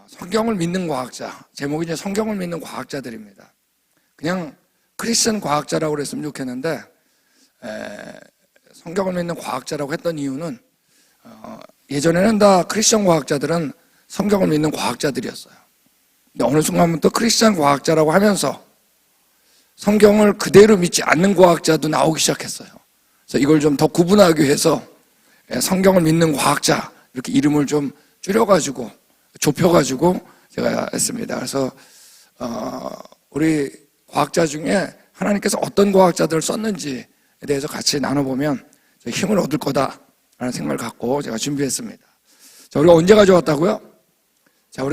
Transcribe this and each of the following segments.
성경을 믿는 과학자, 제목이 이제 성경을 믿는 과학자들입니다. 그냥 크리스천 과학자라고 그랬으면 좋겠는데 성경을 믿는 과학자라고 했던 이유는 예전에는 다 크리스천 과학자들은 성경을 믿는 과학자들이었어요. 근데 어느 순간부터 크리스천 과학자라고 하면서 성경을 그대로 믿지 않는 과학자도 나오기 시작했어요. 그래서 이걸 좀 더 구분하기 위해서 성경을 믿는 과학자 이렇게 이름을 좀 줄여가지고 좁혀가지고 제가 했습니다. 그래서 우리 과학자 중에 하나님께서 어떤 과학자들을 썼는지에 대해서 같이 나눠보면 힘을 얻을 거다라는 생각을 갖고 제가 준비했습니다. 자, 우리가 언제 가져왔다고요? 자,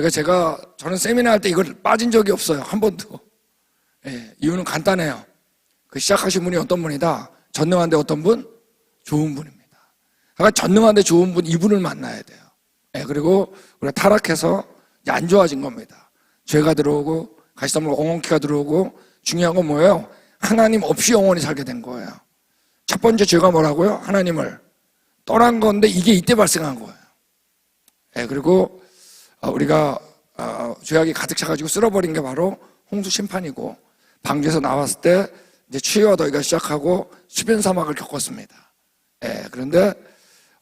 저는 세미나 할 때 이걸 빠진 적이 없어요. 한 번도. 이유는 간단해요. 그 시작하신 분이 어떤 분이다? 전능한데 어떤 분? 좋은 분입니다. 그러니까 전능한데 좋은 분, 이분을 만나야 돼요. 그리고 우리가 타락해서 안 좋아진 겁니다. 죄가 들어오고 가시덤불 엉겅퀴가 들어오고 중요한 건 뭐예요? 하나님 없이 영원히 살게 된 거예요. 첫 번째 죄가 뭐라고요? 하나님을 떠난 건데 이게 이때 발생한 거예요. 그리고 우리가 죄악이 가득 차가지고 쓸어버린 게 바로 홍수 심판이고 방주에서 나왔을 때 이제 추위와 더위가 시작하고 수변 사막을 겪었습니다. 그런데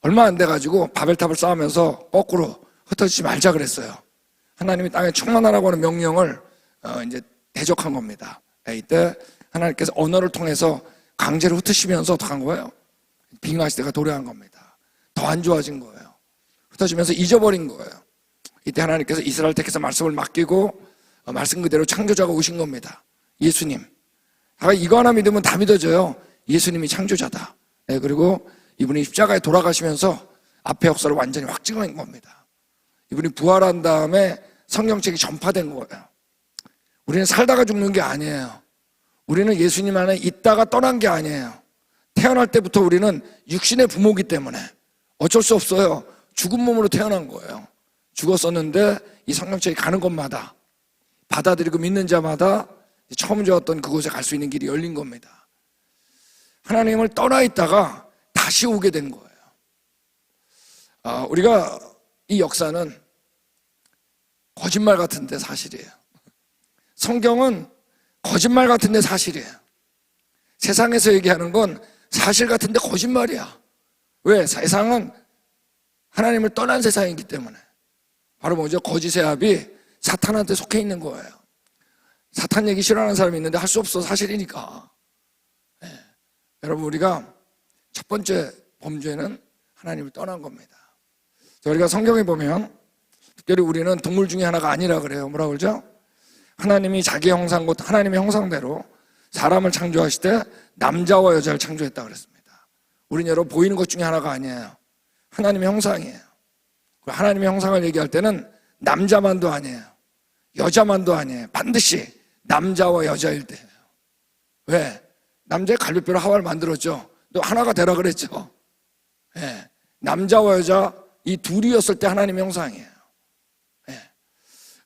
얼마 안 돼가지고 바벨탑을 쌓으면서 거꾸로 흩어지지 말자 그랬어요. 하나님이 땅에 충만하라고 하는 명령을 이제 대적한 겁니다. 이때 하나님께서 언어를 통해서 강제로 흩으시면서 어떻게 한 거예요? 빙하 시대가 도래한 겁니다. 더 안 좋아진 거예요. 흩어지면서 잊어버린 거예요. 이때 하나님께서 이스라엘 택해서 말씀을 맡기고 말씀 그대로 창조자가 오신 겁니다. 예수님. 이거 하나 믿으면 다 믿어져요. 예수님이 창조자다. 그리고 이분이 십자가에 돌아가시면서 앞에 역사를 완전히 확증한 겁니다. 이분이 부활한 다음에 성경책이 전파된 거예요. 우리는 살다가 죽는 게 아니에요. 우리는 예수님 안에 있다가 떠난 게 아니에요. 태어날 때부터 우리는 육신의 부모이기 때문에 어쩔 수 없어요. 죽은 몸으로 태어난 거예요. 죽었었는데 이 성경책이 가는 곳마다 받아들이고 믿는 자마다 처음 좋았던 그곳에 갈 수 있는 길이 열린 겁니다. 하나님을 떠나 있다가 다시 오게 된 거예요. 우리가 이 역사는 거짓말 같은데 사실이에요. 성경은 거짓말 같은데 사실이에요. 세상에서 얘기하는 건 사실 같은데 거짓말이야. 왜? 세상은 하나님을 떠난 세상이기 때문에. 바로 뭐죠? 거짓의 합이 사탄한테 속해 있는 거예요. 사탄 얘기 싫어하는 사람이 있는데 할 수 없어. 사실이니까. 여러분, 우리가 첫 번째 범죄는 하나님을 떠난 겁니다. 우리가 성경에 보면 특별히 우리는 동물 중에 하나가 아니라 그래요. 뭐라 그러죠? 하나님이 자기 형상 곧 하나님의 형상대로 사람을 창조하실 때 남자와 여자를 창조했다 그랬습니다. 우리는 여러분 보이는 것 중에 하나가 아니에요. 하나님의 형상이에요. 하나님의 형상을 얘기할 때는 남자만도 아니에요. 여자만도 아니에요. 반드시 남자와 여자일 때예요. 왜? 남자의 갈비뼈로 하와를 만들었죠. 또 하나가 되라 그랬죠. 남자와 여자 이 둘이었을 때 하나님의 형상이에요.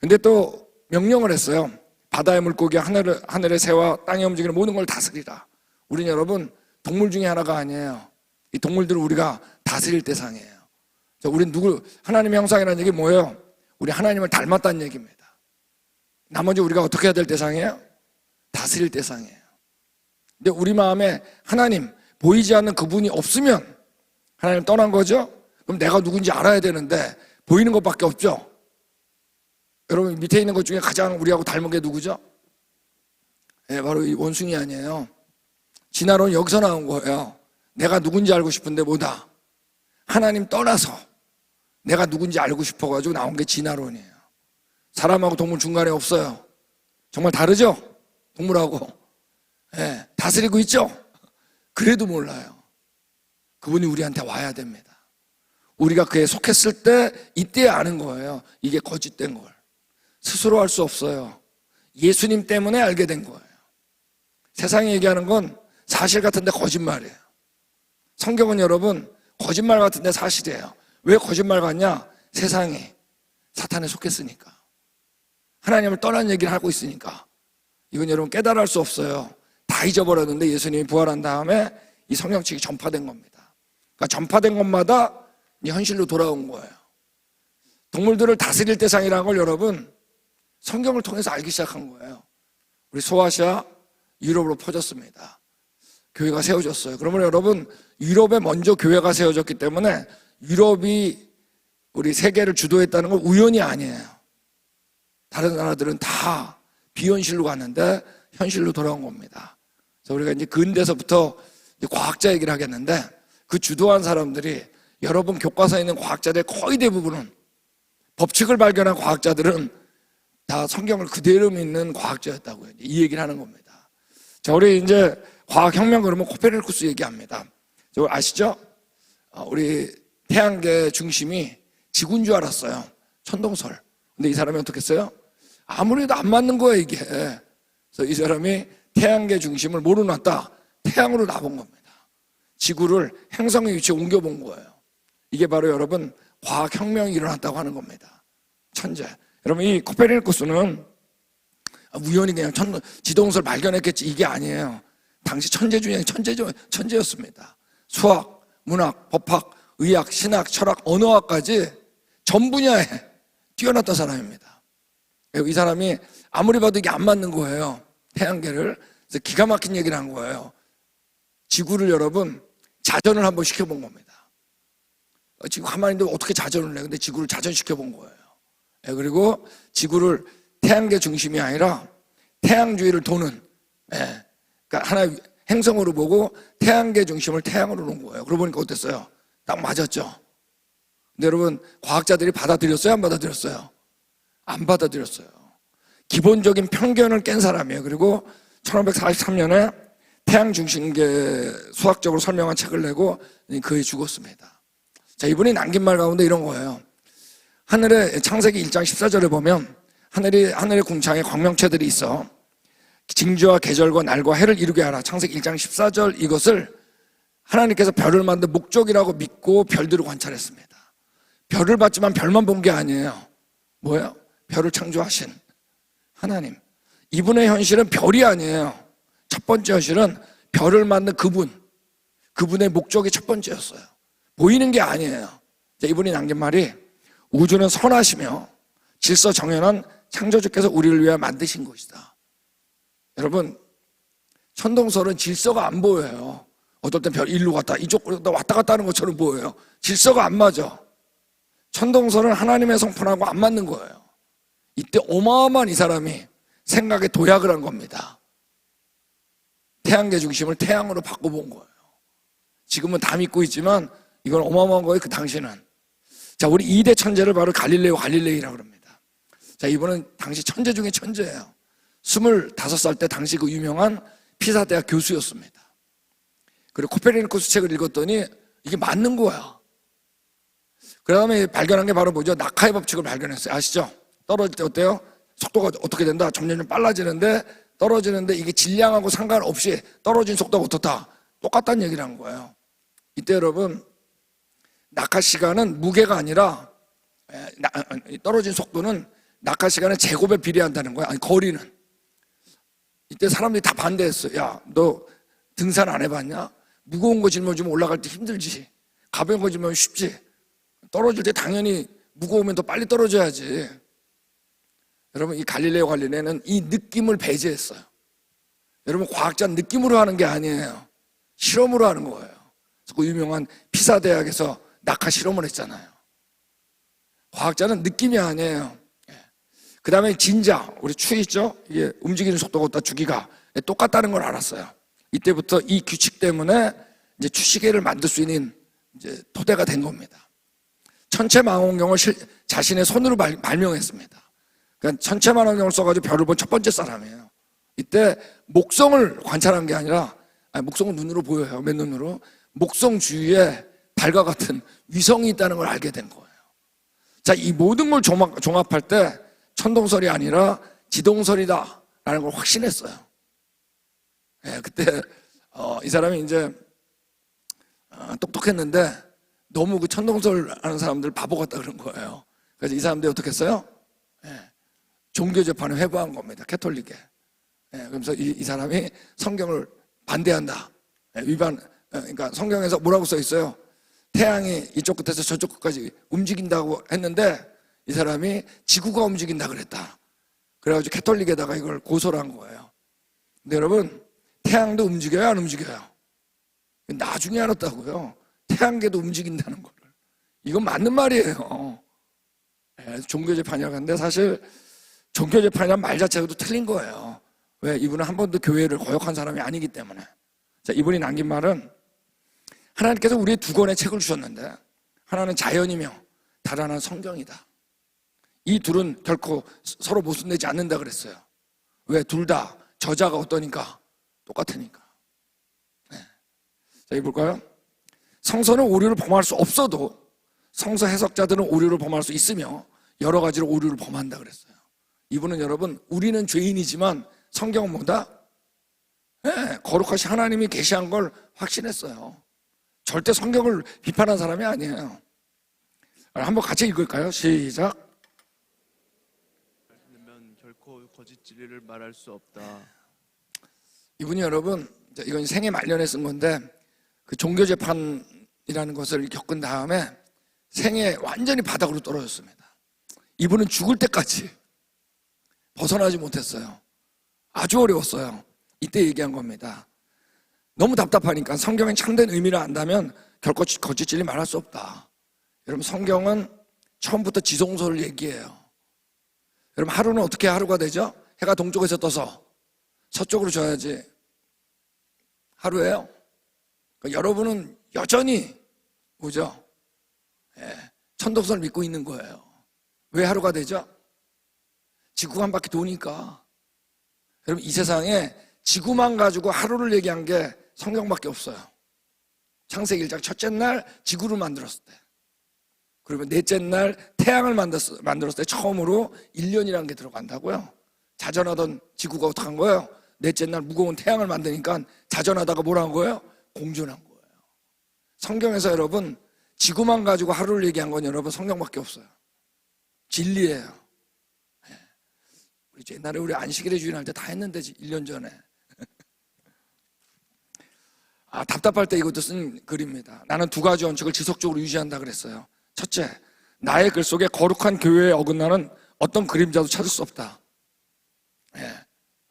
근데 또 명령을 했어요. 바다의 물고기, 하늘의 새와 땅에 움직이는 모든 걸 다스리라. 우리는 여러분 동물 중에 하나가 아니에요. 이 동물들을 우리가 다스릴 대상이에요. 우리는 하나님의 형상이라는 얘기 뭐예요? 우리 하나님을 닮았다는 얘기입니다. 나머지 우리가 어떻게 해야 될 대상이에요? 다스릴 대상이에요. 근데 우리 마음에 하나님, 보이지 않는 그분이 없으면 하나님 떠난 거죠? 그럼 내가 누군지 알아야 되는데 보이는 것밖에 없죠? 여러분 밑에 있는 것 중에 가장 우리하고 닮은 게 누구죠? 바로 이 원숭이 아니에요. 진화론은 여기서 나온 거예요. 내가 누군지 알고 싶은데 뭐다? 하나님 떠나서 내가 누군지 알고 싶어가지고 나온 게 진화론이에요. 사람하고 동물 중간에 없어요. 정말 다르죠? 동물하고. 다스리고 있죠? 그래도 몰라요. 그분이 우리한테 와야 됩니다. 우리가 그에 속했을 때 이때 아는 거예요. 이게 거짓된 걸. 스스로 할 수 없어요. 예수님 때문에 알게 된 거예요. 세상이 얘기하는 건 사실 같은데 거짓말이에요. 성경은 여러분 거짓말 같은데 사실이에요. 왜 거짓말 같냐? 세상이 사탄에 속했으니까. 하나님을 떠난 얘기를 하고 있으니까. 이건 여러분 깨달을 수 없어요. 다 잊어버렸는데 예수님이 부활한 다음에 이 성경책이 전파된 겁니다. 그러니까 전파된 것마다 현실로 돌아온 거예요. 동물들을 다스릴 대상이라는 걸 여러분 성경을 통해서 알기 시작한 거예요. 우리 소아시아 유럽으로 퍼졌습니다. 교회가 세워졌어요. 그러면 여러분 유럽에 먼저 교회가 세워졌기 때문에 유럽이 우리 세계를 주도했다는 건 우연이 아니에요. 다른 나라들은 다 비현실로 갔는데 현실로 돌아온 겁니다. 그래서 우리가 이제 근대에서부터 과학자 얘기를 하겠는데 그 주도한 사람들이 여러분 교과서에 있는 과학자들의 거의 대부분은 법칙을 발견한 과학자들은 다 성경을 그대로 믿는 과학자였다고요. 이 얘기를 하는 겁니다. 자, 우리 이제 과학혁명 그러면 코페르니쿠스 얘기합니다. 저 아시죠? 우리 태양계 중심이 지구인 줄 알았어요. 천동설. 근데 이 사람이 어떻게 했어요? 아무래도 안 맞는 거예요, 이게. 그래서 이 사람이 태양계 중심을 뭐로 놨다? 태양으로 놔본 겁니다. 지구를 행성의 위치에 옮겨본 거예요. 이게 바로 여러분 과학혁명이 일어났다고 하는 겁니다. 천재. 여러분 이 코페르니쿠스는 우연히 그냥 지동설 발견했겠지 이게 아니에요. 당시 천재 중에 천재였습니다. 수학, 문학, 법학, 의학, 신학, 철학, 언어학까지 전 분야에 뛰어났던 사람입니다. 이 사람이 아무리 봐도 이게 안 맞는 거예요. 태양계를. 그래서 기가 막힌 얘기를 한 거예요. 지구를 여러분 자전을 한번 시켜본 겁니다. 지구 가만히 있는데 어떻게 자전을 해? 근데 지구를 자전시켜본 거예요. 그리고 지구를 태양계 중심이 아니라 태양 주위를 도는, 그러니까 하나의 행성으로 보고 태양계 중심을 태양으로 놓은 거예요. 그러고 보니까 어땠어요? 딱 맞았죠. 근데 여러분 과학자들이 받아들였어요? 안 받아들였어요? 안 받아들였어요. 기본적인 편견을 깬 사람이에요. 그리고 1543년에 태양 중심계 수학적으로 설명한 책을 내고 거의 죽었습니다. 자, 이분이 남긴 말 가운데 이런 거예요. 하늘에 창세기 1장 14절에 보면 하늘의 궁창에 광명체들이 있어 징조와 계절과 날과 해를 이루게 하라. 창세기 1장 14절 이것을 하나님께서 별을 만든 목적이라고 믿고 별들을 관찰했습니다. 별을 봤지만 별만 본 게 아니에요. 뭐예요? 별을 창조하신 하나님. 이분의 현실은 별이 아니에요. 첫 번째 현실은 별을 만든 그분의 목적이 첫 번째였어요. 보이는 게 아니에요. 이분이 남긴 말이 우주는 선하시며 질서 정연한 창조주께서 우리를 위해 만드신 것이다. 여러분 천동설은 질서가 안 보여요. 어떨 땐 별 일로 갔다 이쪽으로 왔다 갔다 하는 것처럼 보여요. 질서가 안 맞아. 천동설은 하나님의 성품하고 안 맞는 거예요. 이때 어마어마한 이 사람이 생각에 도약을 한 겁니다. 태양계 중심을 태양으로 바꿔본 거예요. 지금은 다 믿고 있지만 이건 어마어마한 거예요. 그 당시는. 자, 우리 2대 천재를 바로 갈릴레이라고 합니다. 자, 이분은 당시 천재 중에 천재예요. 25살 때 당시 그 유명한 피사 대학 교수였습니다. 그리고 코페르니쿠스 책을 읽었더니 이게 맞는 거야. 그 다음에 발견한 게 바로 뭐죠? 낙하의 법칙을 발견했어요. 아시죠? 떨어질 때 어때요? 속도가 어떻게 된다? 점점 빨라지는데 떨어지는데 이게 질량하고 상관없이 떨어진 속도가 어떻다? 똑같다는 얘기를 한 거예요. 이때 여러분 낙하 시간은 무게가 아니라 떨어진 속도는 낙하 시간의 제곱에 비례한다는 거야. 아니 거리는. 이때 사람들이 다 반대했어요. 야, 너 등산 안 해봤냐? 무거운 거 짊어지면 올라갈 때 힘들지. 가벼운 거 짊어지면 쉽지. 떨어질 때 당연히 무거우면 더 빨리 떨어져야지. 여러분 이 갈릴레이는 이 느낌을 배제했어요. 여러분 과학자는 느낌으로 하는 게 아니에요. 실험으로 하는 거예요. 그래서 그 유명한 피사 대학에서 낙하 실험을 했잖아요. 과학자는 느낌이 아니에요. 그 다음에 진자, 우리 추 있죠? 이게 움직이는 속도가 어디다 주기가 똑같다는 걸 알았어요. 이때부터 이 규칙 때문에 이제 추시계를 만들 수 있는 이제 토대가 된 겁니다. 천체망원경을 자신의 손으로 발명했습니다. 그러니까 천체망원경을 써가지고 별을 본 첫 번째 사람이에요. 이때 목성을 관찰한 게 아니라, 목성은 눈으로 보여요. 맨눈으로. 목성 주위에 달과 같은 위성이 있다는 걸 알게 된 거예요. 자, 이 모든 걸 종합할 때 천동설이 아니라 지동설이다라는 걸 확신했어요. 그때 이 사람이 이제 똑똑했는데 너무 그 천동설 하는 사람들 바보 같다 그런 거예요. 그래서 이 사람들이 어떻게 했어요? 종교 재판을 회부한 겁니다. 캐톨릭에. 그러면서 이 사람이 성경을 반대한다. 그러니까 성경에서 뭐라고 써 있어요? 태양이 이쪽 끝에서 저쪽 끝까지 움직인다고 했는데 이 사람이 지구가 움직인다 그랬다. 그래가지고 캐톨릭에다가 이걸 고소를 한 거예요. 근데 여러분, 태양도 움직여요, 안 움직여요? 나중에 알았다고요. 태양계도 움직인다는 거를. 이건 맞는 말이에요. 종교재판이라고 하는데 사실 종교재판이란 말 자체도 틀린 거예요. 왜? 이분은 한 번도 교회를 거역한 사람이 아니기 때문에. 자, 이분이 남긴 말은 하나님께서 우리의 두 권의 책을 주셨는데 하나는 자연이며 다른 하나는 성경이다. 이 둘은 결코 서로 모순되지 않는다 그랬어요. 왜? 둘 다 저자가 어떠니까? 똑같으니까. 네. 자, 이거 볼까요? 성서는 오류를 범할 수 없어도 성서 해석자들은 오류를 범할 수 있으며 여러 가지로 오류를 범한다 그랬어요. 이분은 여러분, 우리는 죄인이지만 성경은 뭐다? 네, 거룩하신 하나님이 계시한 걸 확신했어요. 절대 성경을 비판한 사람이 아니에요. 한번 같이 읽을까요? 시작. 결코 거짓 진리를 말할 수 없다. 이분이 여러분, 이건 생애 말년에 쓴 건데 그 종교재판이라는 것을 겪은 다음에 생애 완전히 바닥으로 떨어졌습니다. 이분은 죽을 때까지 벗어나지 못했어요. 아주 어려웠어요. 이때 얘기한 겁니다. 너무 답답하니까 성경의 참된 의미를 안다면 결코 거짓 진리 말할 수 없다. 여러분, 성경은 처음부터 지성소를 얘기해요. 여러분, 하루는 어떻게 하루가 되죠? 해가 동쪽에서 떠서 서쪽으로 져야지 하루예요. 그러니까 여러분은 여전히 뭐죠? 천동설을 믿고 있는 거예요. 왜 하루가 되죠? 지구가 한 바퀴 도니까. 여러분, 이 세상에 지구만 가지고 하루를 얘기한 게 성경밖에 없어요. 창세기 1장 첫째 날 지구를 만들었을 때, 그리고 넷째 날 태양을 만들었을 때 처음으로 1년이라는 게 들어간다고요. 자전하던 지구가 어떻게 한 거예요? 넷째 날 무거운 태양을 만드니까 자전하다가 뭐라 한 거예요? 공존한 거예요. 성경에서 여러분, 지구만 가지고 하루를 얘기한 건 여러분 성경밖에 없어요. 진리예요. 우리 옛날에 우리 안식일의 주인 할 때 다 했는데 1년 전에. 답답할 때 이것도 쓴 글입니다. 나는 두 가지 원칙을 지속적으로 유지한다 그랬어요. 첫째, 나의 글 속에 거룩한 교회에 어긋나는 어떤 그림자도 찾을 수 없다.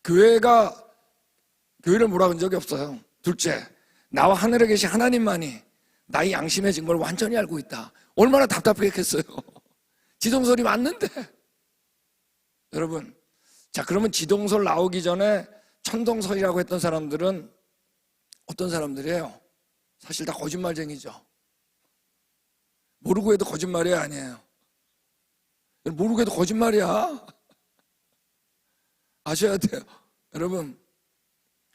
교회를 뭐라 한 적이 없어요. 둘째, 나와 하늘에 계신 하나님만이 나의 양심의 증거를 완전히 알고 있다. 얼마나 답답했겠어요. 지동설이 맞는데. 여러분, 자, 그러면 지동설 나오기 전에 천동설이라고 했던 사람들은 어떤 사람들이에요? 사실 다 거짓말쟁이죠. 모르고 해도 거짓말이 아니에요. 모르고 해도 거짓말이야. 아셔야 돼요. 여러분,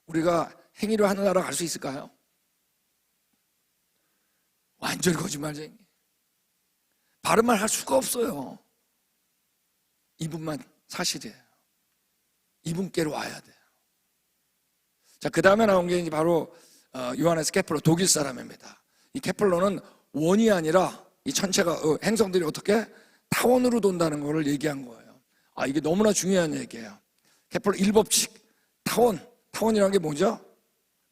우리가 행위로 하늘나라 갈 수 있을까요? 완전히 거짓말쟁이. 바른 말 할 수가 없어요. 이분만 사실이에요. 이분께로 와야 돼요. 자, 그 다음에 나온 게 이제 바로 요하네스 케플러, 독일 사람입니다. 이 케플러는 원이 아니라 이 천체가 행성들이 어떻게 타원으로 돈다는 것을 얘기한 거예요. 이게 너무나 중요한 얘기예요. 케플러 1법칙, 타원이라는 게 뭐죠?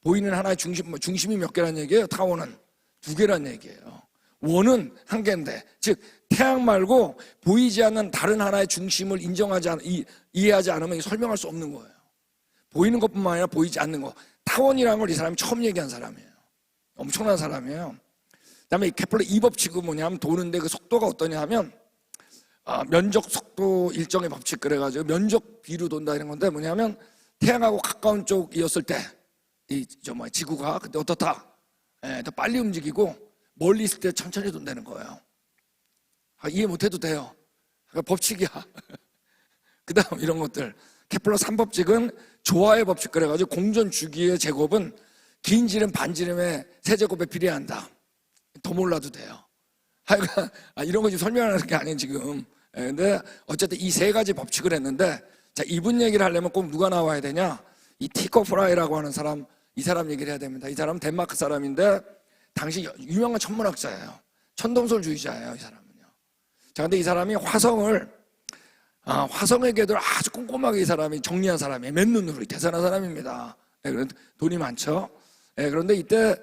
보이는 하나의 중심이 몇 개란 얘기예요? 타원은 2개란 얘기예요. 원은 1개인데, 즉 태양 말고 보이지 않는 다른 하나의 중심을 이해하지 않으면 설명할 수 없는 거예요. 보이는 것뿐만 아니라 보이지 않는 것. 타원이라는 걸 이 사람이 처음 얘기한 사람이에요. 엄청난 사람이에요. 그다음에 이 케플러 2법칙은 뭐냐면 도는데 그 속도가 어떠냐 하면 면적 속도 일정의 법칙 그래가지고 면적 비로 돈다 이런 건데 뭐냐면 태양하고 가까운 쪽이었을 때 지구가 그때 어떻다? 더 빨리 움직이고 멀리 있을 때 천천히 돈다는 거예요. 이해 못해도 돼요. 법칙이야. 그 다음 이런 것들. 케플러 3법칙은 조화의 법칙 그래가지고 공전 주기의 제곱은 긴 지름 반지름의 세제곱에 비례한다. 더 몰라도 돼요. 하여간 이런 거 지금 설명하는 게 아니에요 지금. 근데 어쨌든 이 3가지 법칙을 했는데, 자, 이분 얘기를 하려면 꼭 누가 나와야 되냐? 이 티코 프라이라고 하는 사람, 이 사람 얘기를 해야 됩니다. 이 사람은 덴마크 사람인데 당시 유명한 천문학자예요. 천동설주의자예요, 이 사람은요. 자, 근데 이 사람이 화성의 궤도를 아주 꼼꼼하게 이 사람이 정리한 사람이에요. 맨눈으로 대단한 사람입니다. 돈이 많죠. 그런데 이때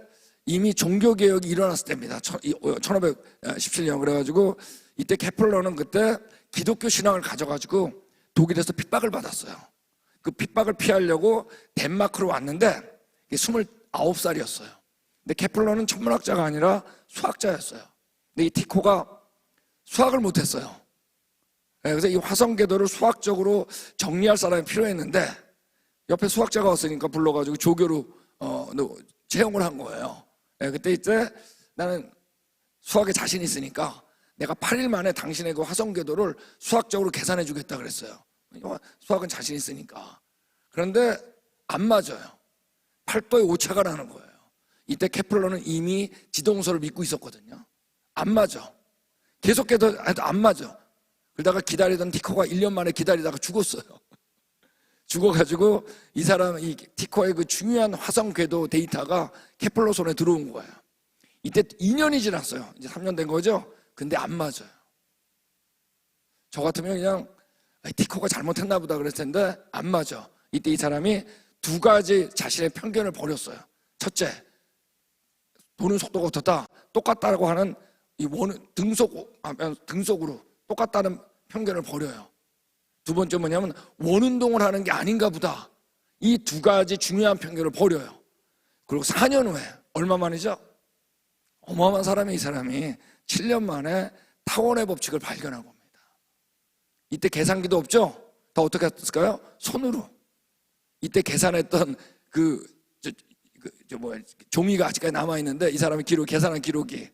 이미 종교개혁이 일어났을 때입니다. 1517년. 그래가지고 이때 케플러는 그때 기독교 신앙을 가져가지고 독일에서 핍박을 받았어요. 그 핍박을 피하려고 덴마크로 왔는데 29살이었어요. 근데 케플러는 천문학자가 아니라 수학자였어요. 근데 이 티코가 수학을 못했어요. 그래서 이 화성 궤도를 수학적으로 정리할 사람이 필요했는데 옆에 수학자가 왔으니까 불러가지고 조교로 채용을 한 거예요. 그때 이때 나는 수학에 자신 있으니까 내가 8일 만에 당신의 그 화성 궤도를 수학적으로 계산해 주겠다 그랬어요. 수학은 자신 있으니까. 그런데 안 맞아요. 8도의 오차가 나는 거예요. 이때 케플러는 이미 지동설을 믿고 있었거든요. 안 맞아. 계속해서 안 맞아. 그러다가 기다리던 티코가 1년 만에 기다리다가 죽었어요. 죽어가지고 이 티코의 그 중요한 화성 궤도 데이터가 케플러 손에 들어온 거예요. 이때 2년이 지났어요. 이제 3년 된 거죠. 근데 안 맞아요. 저 같으면 그냥 티코가 잘못했나 보다 그랬을 텐데 안 맞아. 이때 이 사람이 두 가지 자신의 편견을 버렸어요. 첫째, 도는 속도가 어떻다? 똑같다라고 하는 이 등속으로 똑같다는 편견을 버려요. 두 번째 뭐냐면 원운동을 하는 게 아닌가 보다. 이 두 가지 중요한 편견을 버려요. 그리고 4년 후에 얼마 만이죠? 어마어마한 사람이 이 사람이 7년 만에 타원의 법칙을 발견한 겁니다. 이때 계산기도 없죠? 다 어떻게 했을까요? 손으로. 이때 계산했던 종이가 아직까지 남아있는데 이 사람이 계산한 기록이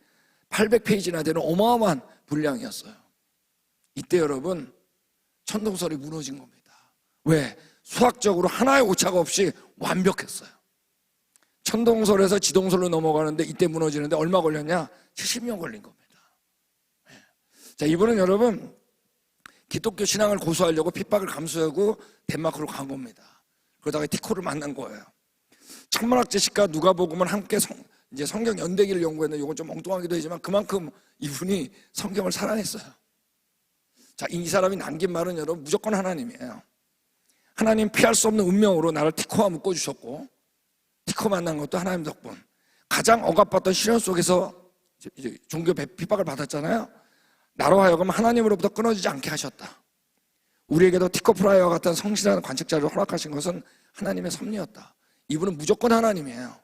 800페이지나 되는 어마어마한 분량이었어요. 이때 여러분 천동설이 무너진 겁니다. 왜? 수학적으로 하나의 오차가 없이 완벽했어요. 천동설에서 지동설로 넘어가는데 이때 무너지는데 얼마 걸렸냐? 70년 걸린 겁니다. 자, 이분은 여러분 기독교 신앙을 고수하려고 핍박을 감수하고 덴마크로 간 겁니다. 그러다가 티코를 만난 거예요. 천문학 지식과 누가복음은 함께 이제 성경 연대기를 연구했는데 이건 좀 엉뚱하기도 하지만 그만큼 이분이 성경을 사랑했어요. 자, 이 사람이 남긴 말은 여러분 무조건 하나님이에요. 하나님 피할 수 없는 운명으로 나를 티코와 묶어주셨고 티코 만난 것도 하나님 덕분. 가장 억압받던 시련 속에서 이제 종교 핍박을 받았잖아요. 나로 하여금 하나님으로부터 끊어지지 않게 하셨다. 우리에게도 티코 프라이와 같은 성실한 관측자를 허락하신 것은 하나님의 섭리였다. 이분은 무조건 하나님이에요.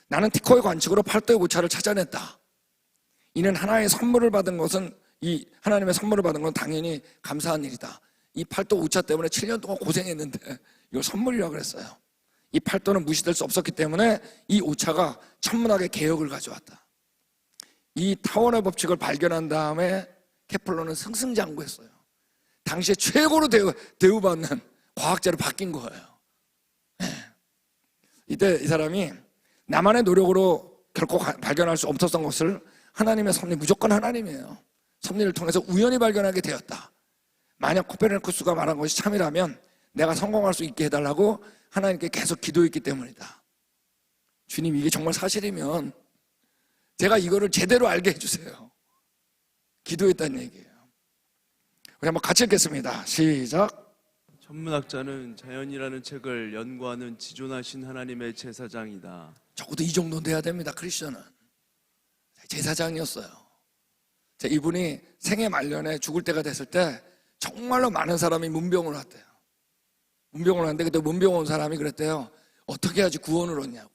나는 티코의 관측으로 8도의 오차를 찾아냈다. 이는 하나님의 선물을 받은 건 당연히 감사한 일이다. 이 8도 오차 때문에 7년 동안 고생했는데 이걸 선물이라고 그랬어요. 이 8도는 무시될 수 없었기 때문에 이 오차가 천문학의 개혁을 가져왔다. 이 타원의 법칙을 발견한 다음에 케플러는 승승장구했어요. 당시에 최고로 대우받는 과학자로 바뀐 거예요. 이때 이 사람이 나만의 노력으로 결코 발견할 수 없었던 것을 하나님의 섭리, 무조건 하나님이에요. 섭리를 통해서 우연히 발견하게 되었다. 만약 코페르니쿠스가 말한 것이 참이라면 내가 성공할 수 있게 해달라고 하나님께 계속 기도했기 때문이다. 주님, 이게 정말 사실이면 제가 이거를 제대로 알게 해주세요. 기도했다는 얘기예요. 우리 한번 같이 읽겠습니다. 시작. 천문학자는 자연이라는 책을 연구하는 지존하신 하나님의 제사장이다. 적어도 이 정도는 돼야 됩니다. 크리스천은 제사장이었어요. 이분이 생애 말년에 죽을 때가 됐을 때 정말로 많은 사람이 문병을 왔대요. 문병을 왔는데 그때 문병 온 사람이 그랬대요. 어떻게 해야지 구원을 얻냐고.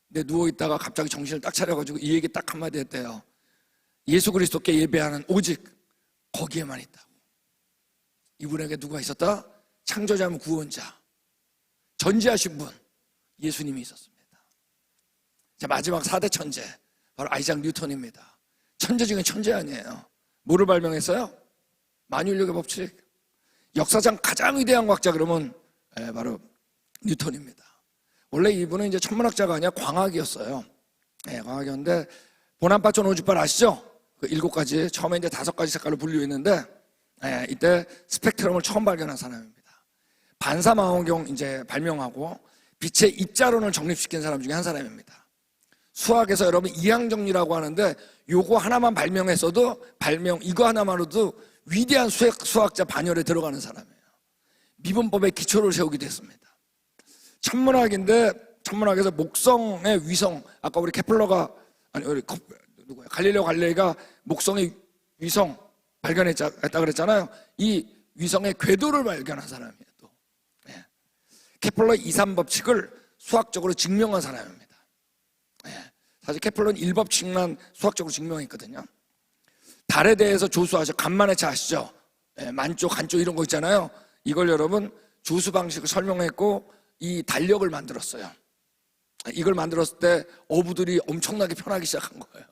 근데 누워있다가 갑자기 정신을 딱 차려가지고 이 얘기 딱 한마디 했대요. 예수 그리스도께 예배하는 오직 거기에만 있다고. 이분에게 누가 있었다? 창조자면 구원자, 전지하신 분 예수님이 있었습니다. 자, 마지막 4대 천재 바로 아이작 뉴턴입니다. 천재 중에 천재 아니에요. 뭐를 발명했어요? 만유인력의 법칙. 역사상 가장 위대한 과학자 그러면 바로 뉴턴입니다. 원래 이분은 이제 천문학자가 아니라 광학이었어요. 광학이었는데 보남바촌 오죽발 아시죠? 그 7가지, 처음에 이제 5가지 색깔로 분류했는데 이때 스펙트럼을 처음 발견한 사람입니다. 반사망원경 이제 발명하고 빛의 입자론을 정립시킨 사람 중에 한 사람입니다. 수학에서 여러분 이항정리라고 하는데 요거 하나만 발명했어도 이거 하나만으로도 위대한 수학자 반열에 들어가는 사람이에요. 미분법의 기초를 세우기도 했습니다. 천문학인데 천문학에서 목성의 위성, 아까 우리 케플러가 아니 우리 누구야? 갈릴레오 갈릴레이가 목성의 위성 발견했다 그랬잖아요. 이 위성의 궤도를 발견한 사람이에요. 또 케플러 2, 3법칙을 수학적으로 증명한 사람입니다. 사실 케플러는 1법칙만 수학적으로 증명했거든요. 달에 대해서 조수하죠. 간만의 차 아시죠? 만조, 간조 이런 거 있잖아요. 이걸 여러분 조수 방식을 설명했고 이 달력을 만들었어요. 이걸 만들었을 때 어부들이 엄청나게 편하기 시작한 거예요.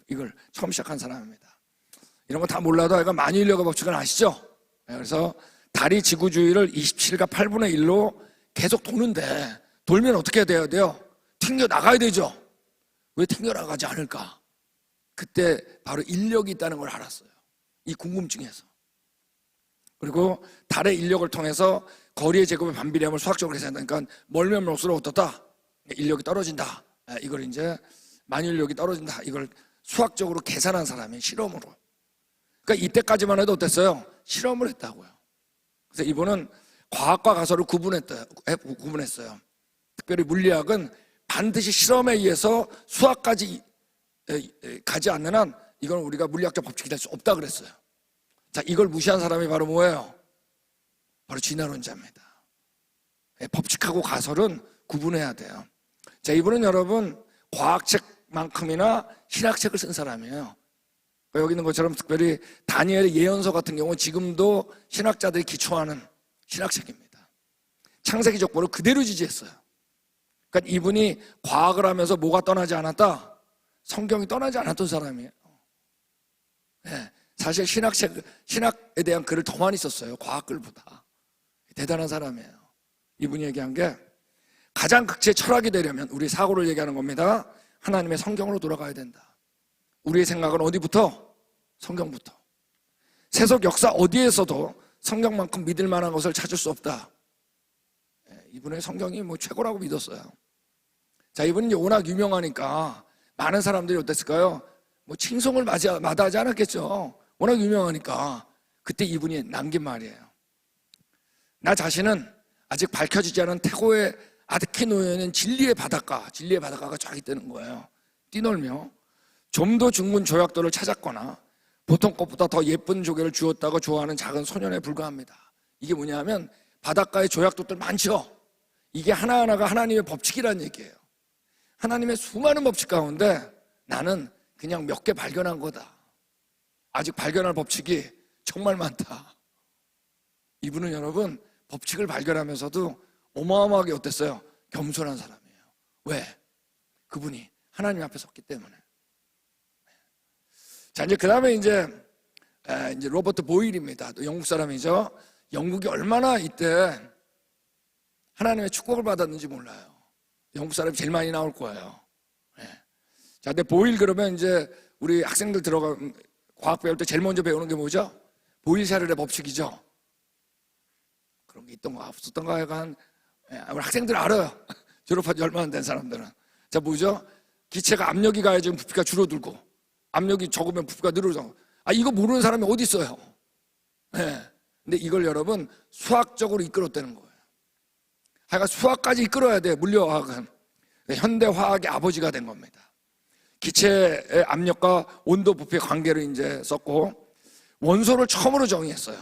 이걸 처음 시작한 사람입니다. 이런 거 다 몰라도 이거 만유인력의 법칙은 아시죠? 그래서 달이 지구 주위를 27가 8분의 1로 계속 도는데 돌면 어떻게 돼야 돼요? 튕겨 나가야 되죠. 왜 튕겨 나가지 않을까? 그때 바로 인력이 있다는 걸 알았어요. 이 궁금증에서. 그리고 달의 인력을 통해서 거리의 제곱의 반비례함을 수학적으로 계산하니까 멀면 멀수록 어떻다? 인력이 떨어진다. 이걸 이제 만유인력이 떨어진다. 이걸 수학적으로 계산한 사람이 실험으로. 그러니까 이때까지만 해도 어땠어요? 실험을 했다고요. 그래서 이분은 과학과 가설을 구분했어요. 특별히 물리학은 반드시 실험에 의해서 수학까지 가지 않는 한 이건 우리가 물리학적 법칙이 될 수 없다 그랬어요. 자, 이걸 무시한 사람이 바로 뭐예요? 바로 진화론자입니다. 법칙하고 가설은 구분해야 돼요. 자, 이분은 여러분 과학책만큼이나 신학책을 쓴 사람이에요. 여기 있는 것처럼 특별히 다니엘의 예언서 같은 경우 지금도 신학자들이 기초하는 신학책입니다. 창세기 족보를 그대로 지지했어요. 그러니까 이분이 과학을 하면서 뭐가 떠나지 않았다? 성경이 떠나지 않았던 사람이에요. 사실 신학에 대한 글을 더 많이 썼어요. 과학글보다. 대단한 사람이에요. 이분이 얘기한 게 가장 극치의 철학이 되려면 우리 사고를 얘기하는 겁니다. 하나님의 성경으로 돌아가야 된다. 우리의 생각은 어디부터? 성경부터. 세속 역사 어디에서도 성경만큼 믿을 만한 것을 찾을 수 없다. 이분의 성경이 뭐 최고라고 믿었어요. 자, 이분은 워낙 유명하니까 많은 사람들이 어땠을까요? 뭐 칭송을 마다하지 않았겠죠. 워낙 유명하니까. 그때 이분이 남긴 말이에요. 나 자신은 아직 밝혀지지 않은 태고의 아득히 놓여있는 진리의 바닷가가 쫙 있다는 거예요. 뛰놀며 좀 더 중근 조약돌을 찾았거나 보통 것보다 더 예쁜 조개를 주었다고 좋아하는 작은 소년에 불과합니다. 이게 뭐냐면 바닷가에 조약돌들 많죠. 이게 하나하나가 하나님의 법칙이라는 얘기예요. 하나님의 수많은 법칙 가운데 나는 그냥 몇 개 발견한 거다. 아직 발견할 법칙이 정말 많다. 이분은 여러분 법칙을 발견하면서도 어마어마하게 어땠어요? 겸손한 사람이에요. 왜? 그분이 하나님 앞에 섰기 때문에. 자, 이제 그 다음에 이제 로버트 보일입니다. 또 영국 사람이죠. 영국이 얼마나 이때 하나님의 축복을 받았는지 몰라요. 영국 사람이 제일 많이 나올 거예요. 자, 근데 보일 그러면 이제 우리 학생들 과학 배울 때 제일 먼저 배우는 게 뭐죠? 보일-샤를의 법칙이죠. 그런 게 있던가 없었던가 약간 우리 학생들 알아요. 졸업한 지 얼마 안 된 사람들은. 자, 뭐죠? 기체가 압력이 가해지면 부피가 줄어들고 압력이 적으면 부피가 늘어져. 이거 모르는 사람이 어디 있어요? 근데 이걸 여러분 수학적으로 이끌었다는 거예요. 하여간 수학까지 이끌어야 돼. 물리화학은. 현대화학의 아버지가 된 겁니다. 기체의 압력과 온도 부피의 관계를 이제 썼고 원소를 처음으로 정의했어요.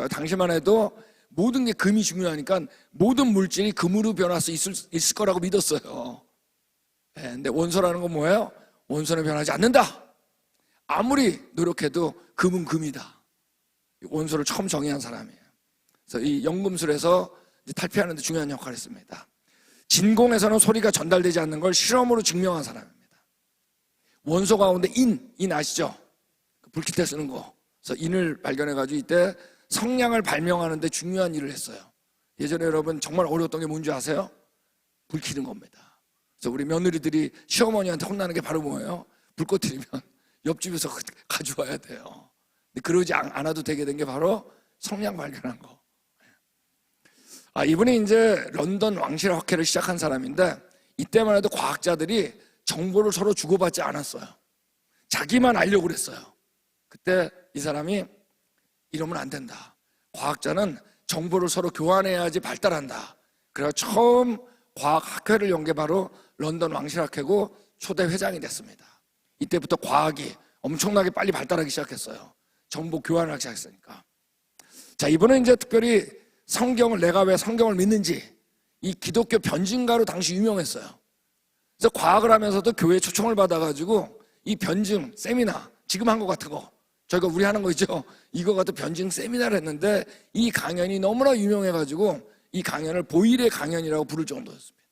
당시만 해도 모든 게 금이 중요하니까 모든 물질이 금으로 변할 수 있을 거라고 믿었어요. 근데 원소라는 건 뭐예요? 원소는 변하지 않는다. 아무리 노력해도 금은 금이다. 원소를 처음 정의한 사람이에요. 그래서 이 연금술에서 탈피하는 데 중요한 역할을 했습니다. 진공에서는 소리가 전달되지 않는 걸 실험으로 증명한 사람입니다. 원소 가운데 인 아시죠? 불빛에 쓰는 거. 그래서 인을 발견해가지고 이때 성냥을 발명하는 데 중요한 일을 했어요. 예전에 여러분 정말 어려웠던 게 뭔지 아세요? 불 켜는 겁니다. 그래서 우리 며느리들이 시어머니한테 혼나는 게 바로 뭐예요? 불 꺼뜨리면 옆집에서 가져와야 돼요. 근데 그러지 않아도 되게 된 게 바로 성냥 발견한 거. 이분이 이제 런던 왕실학회를 시작한 사람인데 이때만 해도 과학자들이 정보를 서로 주고받지 않았어요. 자기만 알려고 그랬어요. 그때 이 사람이 이러면 안 된다. 과학자는 정보를 서로 교환해야지 발달한다. 그래서 처음 과학학회를 연 게 바로 런던 왕실학회고 초대 회장이 됐습니다. 이때부터 과학이 엄청나게 빨리 발달하기 시작했어요. 정보 교환을 하기 시작했으니까. 자, 이분은 이제 특별히 내가 왜 성경을 믿는지 이 기독교 변증가로 당시 유명했어요. 그래서 과학을 하면서도 교회에 초청을 받아가지고 이 변증 세미나, 지금 한 거 같은 거, 저희가 우리 하는 거 있죠? 이거 같은 변증 세미나를 했는데 이 강연이 너무나 유명해가지고 이 강연을 보일의 강연이라고 부를 정도였습니다.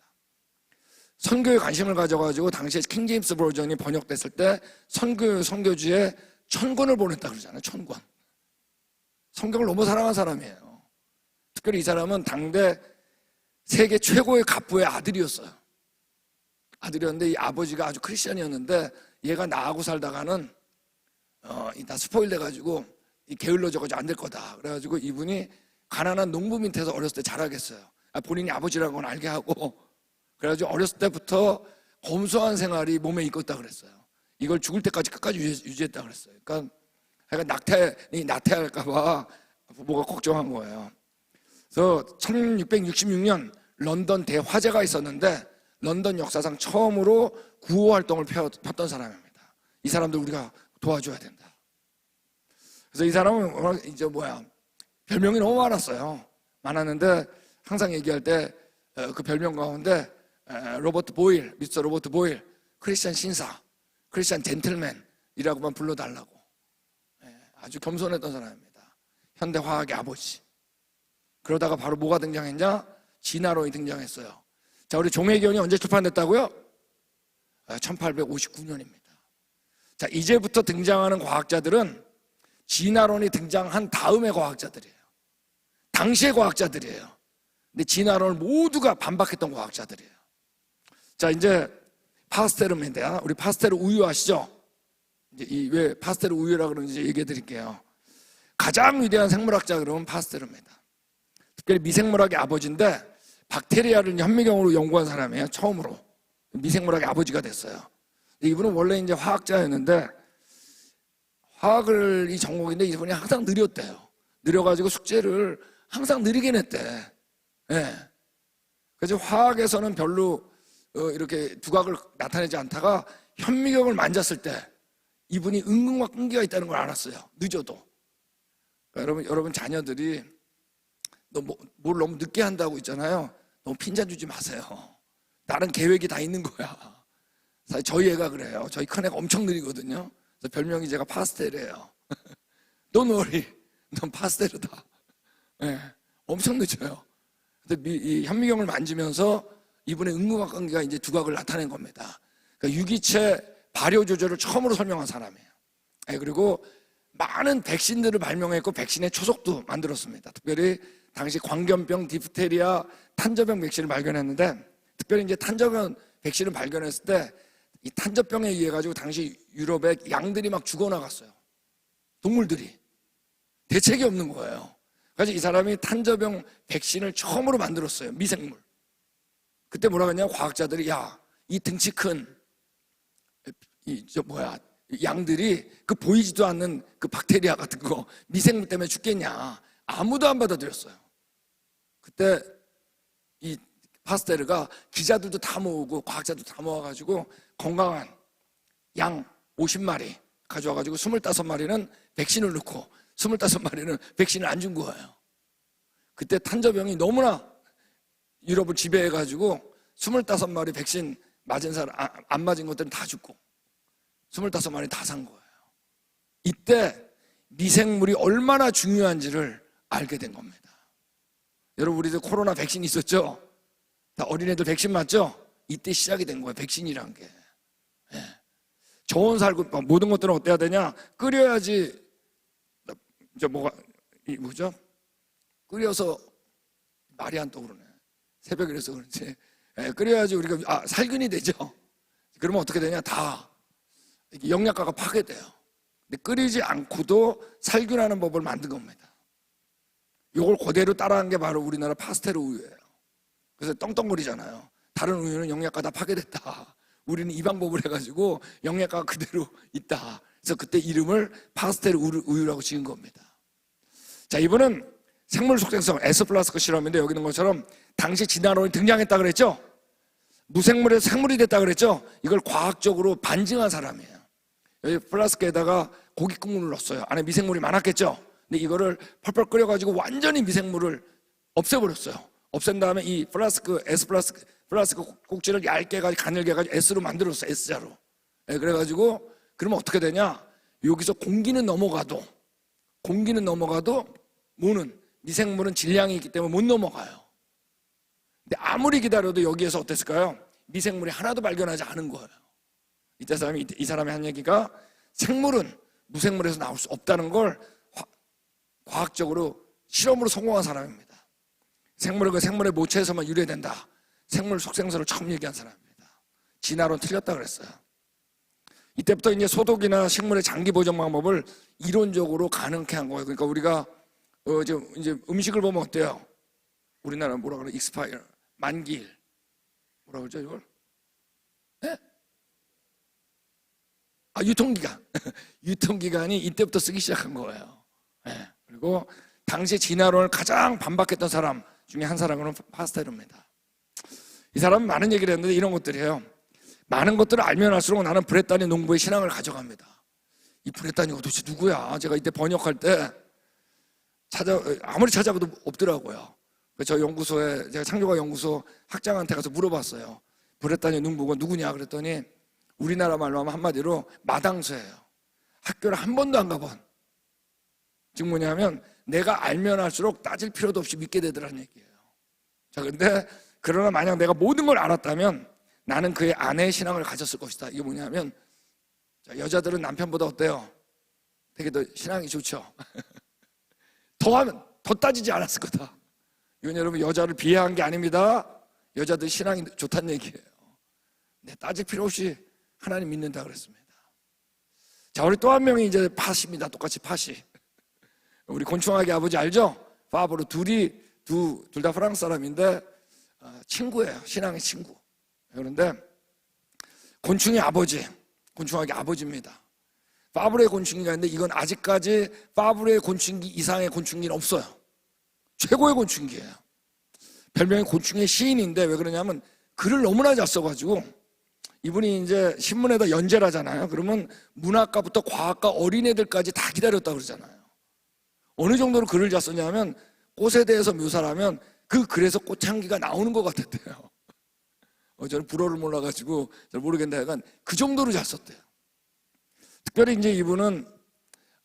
선교에 관심을 가져가지고 당시에 킹 제임스 버전이 번역됐을 때 선교주에 1000권을 보냈다 그러잖아요. 1000권. 성경을 너무 사랑한 사람이에요. 특별히 이 사람은 당대 세계 최고의 갑부의 아들이었어요. 아들이었는데 이 아버지가 아주 크리스천이었는데 얘가 나하고 살다가는 다 스포일 돼가지고 게을러져가지고 안 될 거다. 그래가지고 이분이 가난한 농부 밑에서 어렸을 때 자라겠어요. 본인이 아버지라는 건 알게 하고, 그래가지고 어렸을 때부터 검소한 생활이 몸에 익었다 그랬어요. 이걸 죽을 때까지 끝까지 유지했다 그랬어요. 그러니까 나태할까봐 부모가 걱정한 거예요. 그래서 1666년 런던 대화재가 있었는데 런던 역사상 처음으로 구호 활동을 폈던 사람입니다. 이 사람들 우리가 도와줘야 된다. 그래서 이 사람은 이제 별명이 너무 많았는데 항상 얘기할 때 그 별명 가운데 미스터 로버트 보일, 크리스찬 신사, 크리스찬 젠틀맨이라고만 불러달라고. 아주 겸손했던 사람입니다. 현대 화학의 아버지. 그러다가 바로 뭐가 등장했냐? 진화론이 등장했어요. 자, 우리 종회기원이 언제 출판됐다고요? 1859년입니다. 자, 이제부터 등장하는 과학자들은 진화론이 등장한 다음의 과학자들이에요. 당시의 과학자들이에요. 근데 진화론을 모두가 반박했던 과학자들이에요. 자, 이제 파스테르입니다. 우리 파스테르 우유 아시죠? 이제 왜 파스테르 우유라고 그러는지 얘기해 드릴게요. 가장 위대한 생물학자 그러면 파스테르입니다. 특별히 미생물학의 아버지인데 박테리아를 현미경으로 연구한 사람이에요. 처음으로 미생물학의 아버지가 됐어요. 이분은 원래 이제 화학자였는데 화학을 이 전공인데 이분이 항상 느렸대요. 느려가지고 숙제를 항상 느리게 냈대. 예. 그래서 화학에서는 별로 이렇게 두각을 나타내지 않다가 현미경을 만졌을 때 이분이 은근과 끈기가 있다는 걸 알았어요. 늦어도. 그러니까 여러분 자녀들이 뭘 너무 늦게 한다고 있잖아요. 너무 핀잔 주지 마세요. 나는 계획이 다 있는 거야. 사실 저희 애가 그래요. 저희 큰애가 엄청 느리거든요. 그래서 별명이 제가 파스텔이에요. Don't worry, 넌 파스텔이다. 네, 엄청 늦어요. 이 현미경을 만지면서 이분의 은근과 관계가 이제 두각을 나타낸 겁니다. 그러니까 유기체 발효 조절을 처음으로 설명한 사람이에요. 네, 그리고 많은 백신들을 발명했고 백신의 초석도 만들었습니다. 특별히 당시 광견병, 디프테리아, 탄저병 백신을 발견했는데 특별히 이제 탄저병 백신을 발견했을 때 이 탄저병에 의해 가지고 당시 유럽에 양들이 막 죽어나갔어요. 동물들이 대책이 없는 거예요. 그래서 이 사람이 탄저병 백신을 처음으로 만들었어요. 미생물. 그때 뭐라고 했냐면 과학자들이 이 등치 큰 양들이 그 보이지도 않는 그 박테리아 같은 거 미생물 때문에 죽겠냐. 아무도 안 받아들였어요. 그때 이 파스테르가 기자들도 다 모으고 과학자도 다 모아가지고 건강한 양 50마리 가져와가지고 25마리는 백신을 넣고 25마리는 백신을 안 준 거예요. 그때 탄저병이 너무나 유럽을 지배해가지고 25마리 백신 맞은 사람, 안 맞은 것들은 다 죽고 25마리 다 산 거예요. 이때 미생물이 얼마나 중요한지를 알게 된 겁니다. 여러분 우리들 코로나 백신 있었죠? 다 어린애들 백신 맞죠? 이때 시작이 된 거예요. 백신이란 게. 저온 살구 모든 것들은 어때야 되냐? 끓여야지. 끓여서 말이 안 떠오르네. 새벽이라서 그런지. 끓여야지 우리가 살균이 되죠. 그러면 어떻게 되냐? 다 영양가가 파괴돼요. 근데 끓이지 않고도 살균하는 법을 만든 겁니다. 이걸 그대로 따라한 게 바로 우리나라 파스테르 우유예요. 그래서 떵떵거리잖아요. 다른 우유는 영양가 다 파괴됐다. 우리는 이 방법을 해가지고 영양가가 그대로 있다. 그래서 그때 이름을 파스테르 우유라고 지은 겁니다. 자, 이번은 생물 속생성 S 플라스크 실험인데 여기 있는 것처럼 당시 진화론이 등장했다 그랬죠? 무생물에서 생물이 됐다 그랬죠? 이걸 과학적으로 반증한 사람이에요. 여기 플라스크에다가 고기 국물을 넣었어요. 안에 미생물이 많았겠죠? 근데 이거를 펄펄 끓여가지고 완전히 미생물을 없애버렸어요. 없앤 다음에 이 플라스크 꼭지를 얇게 해가지고 가늘게 해가지고 S로 만들었어요. S자로. 네, 그래가지고 그러면 어떻게 되냐? 여기서 공기는 넘어가도 무는 미생물은 질량이 있기 때문에 못 넘어가요. 근데 아무리 기다려도 여기에서 어땠을까요? 미생물이 하나도 발견하지 않은 거예요. 이 사람이 한 얘기가 생물은 무생물에서 나올 수 없다는 걸 과학적으로 실험으로 성공한 사람입니다. 생물은 그 생물의 모체에서만 유래된다. 생물 속생설을 처음 얘기한 사람입니다. 진화론 틀렸다 그랬어요. 이때부터 이제 소독이나 식물의 장기 보존 방법을 이론적으로 가능케 한 거예요. 그러니까 우리가 이제 음식을 보면 어때요? 우리나라 뭐라 그래? 익스파이어, 만기일. 뭐라 그러죠 이걸? 네? 유통기간. 유통기간이 이때부터 쓰기 시작한 거예요. 네. 그리고 당시 진화론을 가장 반박했던 사람 중에 한 사람은 파스테르입니다. 이 사람은 많은 얘기를 했는데 이런 것들이에요. 많은 것들을 알면 알수록 나는 브레타니 농부의 신앙을 가져갑니다. 이 브레타니가 도대체 누구야? 제가 이때 번역할 때 아무리 찾아봐도 없더라고요. 저 연구소에 제가 창조과 연구소 학장한테 가서 물어봤어요. 브레타니 농부가 누구냐 그랬더니 우리나라 말로 하면 한마디로 마당쇠예요. 학교를 한 번도 안 가본. 즉 뭐냐면 내가 알면 알수록 따질 필요도 없이 믿게 되더라는 얘기예요. 자, 근데 그러나 만약 내가 모든 걸 알았다면 나는 그의 아내의 신앙을 가졌을 것이다. 이게 뭐냐면 여자들은 남편보다 어때요? 되게 더 신앙이 좋죠. 더 따지지 않았을 거다. 이건 여러분 여자를 비하한 게 아닙니다. 여자들 신앙이 좋다는 얘기예요. 네, 따질 필요 없이 하나님 믿는다 그랬습니다. 자, 우리 또 한 명이 이제 팥입니다. 똑같이 팥이. 우리 곤충학의 아버지 알죠? 파브르 둘 다 프랑스 사람인데 친구예요. 신앙의 친구. 그런데 곤충의 아버지, 곤충학의 아버지입니다. 파브르의 곤충기가 있는데 이건 아직까지 파브르의 곤충기 이상의 곤충기는 없어요. 최고의 곤충기예요. 별명이 곤충의 시인인데 왜 그러냐면 글을 너무나 잘 써가지고 이분이 이제 신문에다 연재를 하잖아요. 그러면 문학가부터 과학가 어린애들까지 다 기다렸다 그러잖아요. 어느 정도로 글을 잘 썼냐면 꽃에 대해서 묘사를 하면 그 글에서 꽃향기가 나오는 것 같았대요. 저는 불어를 몰라가지고 잘 모르겠는데 약간 그 정도로 잘 썼대요. 특별히 이제 이분은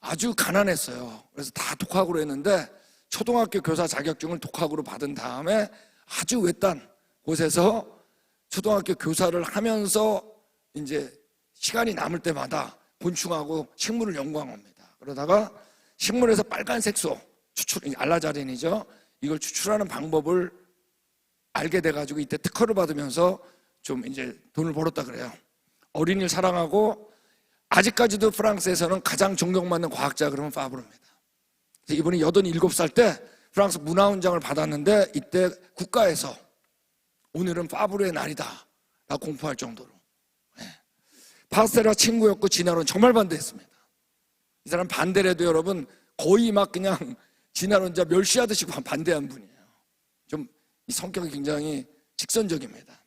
아주 가난했어요. 그래서 다 독학으로 했는데 초등학교 교사 자격증을 독학으로 받은 다음에 아주 외딴 곳에서 초등학교 교사를 하면서 이제 시간이 남을 때마다 곤충하고 식물을 연구한 겁니다. 그러다가 식물에서 빨간 색소 알라자린이죠. 이걸 추출하는 방법을 알게 돼가지고 이때 특허를 받으면서 좀 이제 돈을 벌었다 그래요. 어린이를 사랑하고 아직까지도 프랑스에서는 가장 존경받는 과학자 그러면 파브르입니다. 이분이 87살 때 프랑스 문화훈장을 받았는데 이때 국가에서 오늘은 파브르의 날이다 라고 공포할 정도로 파스텔과 친구였고 진화론 정말 반대했습니다. 이 사람 반대를 해도 여러분 거의 막 그냥 진화론자 멸시하듯이 반대한 분이에요. 좀 이 성격이 굉장히 직선적입니다.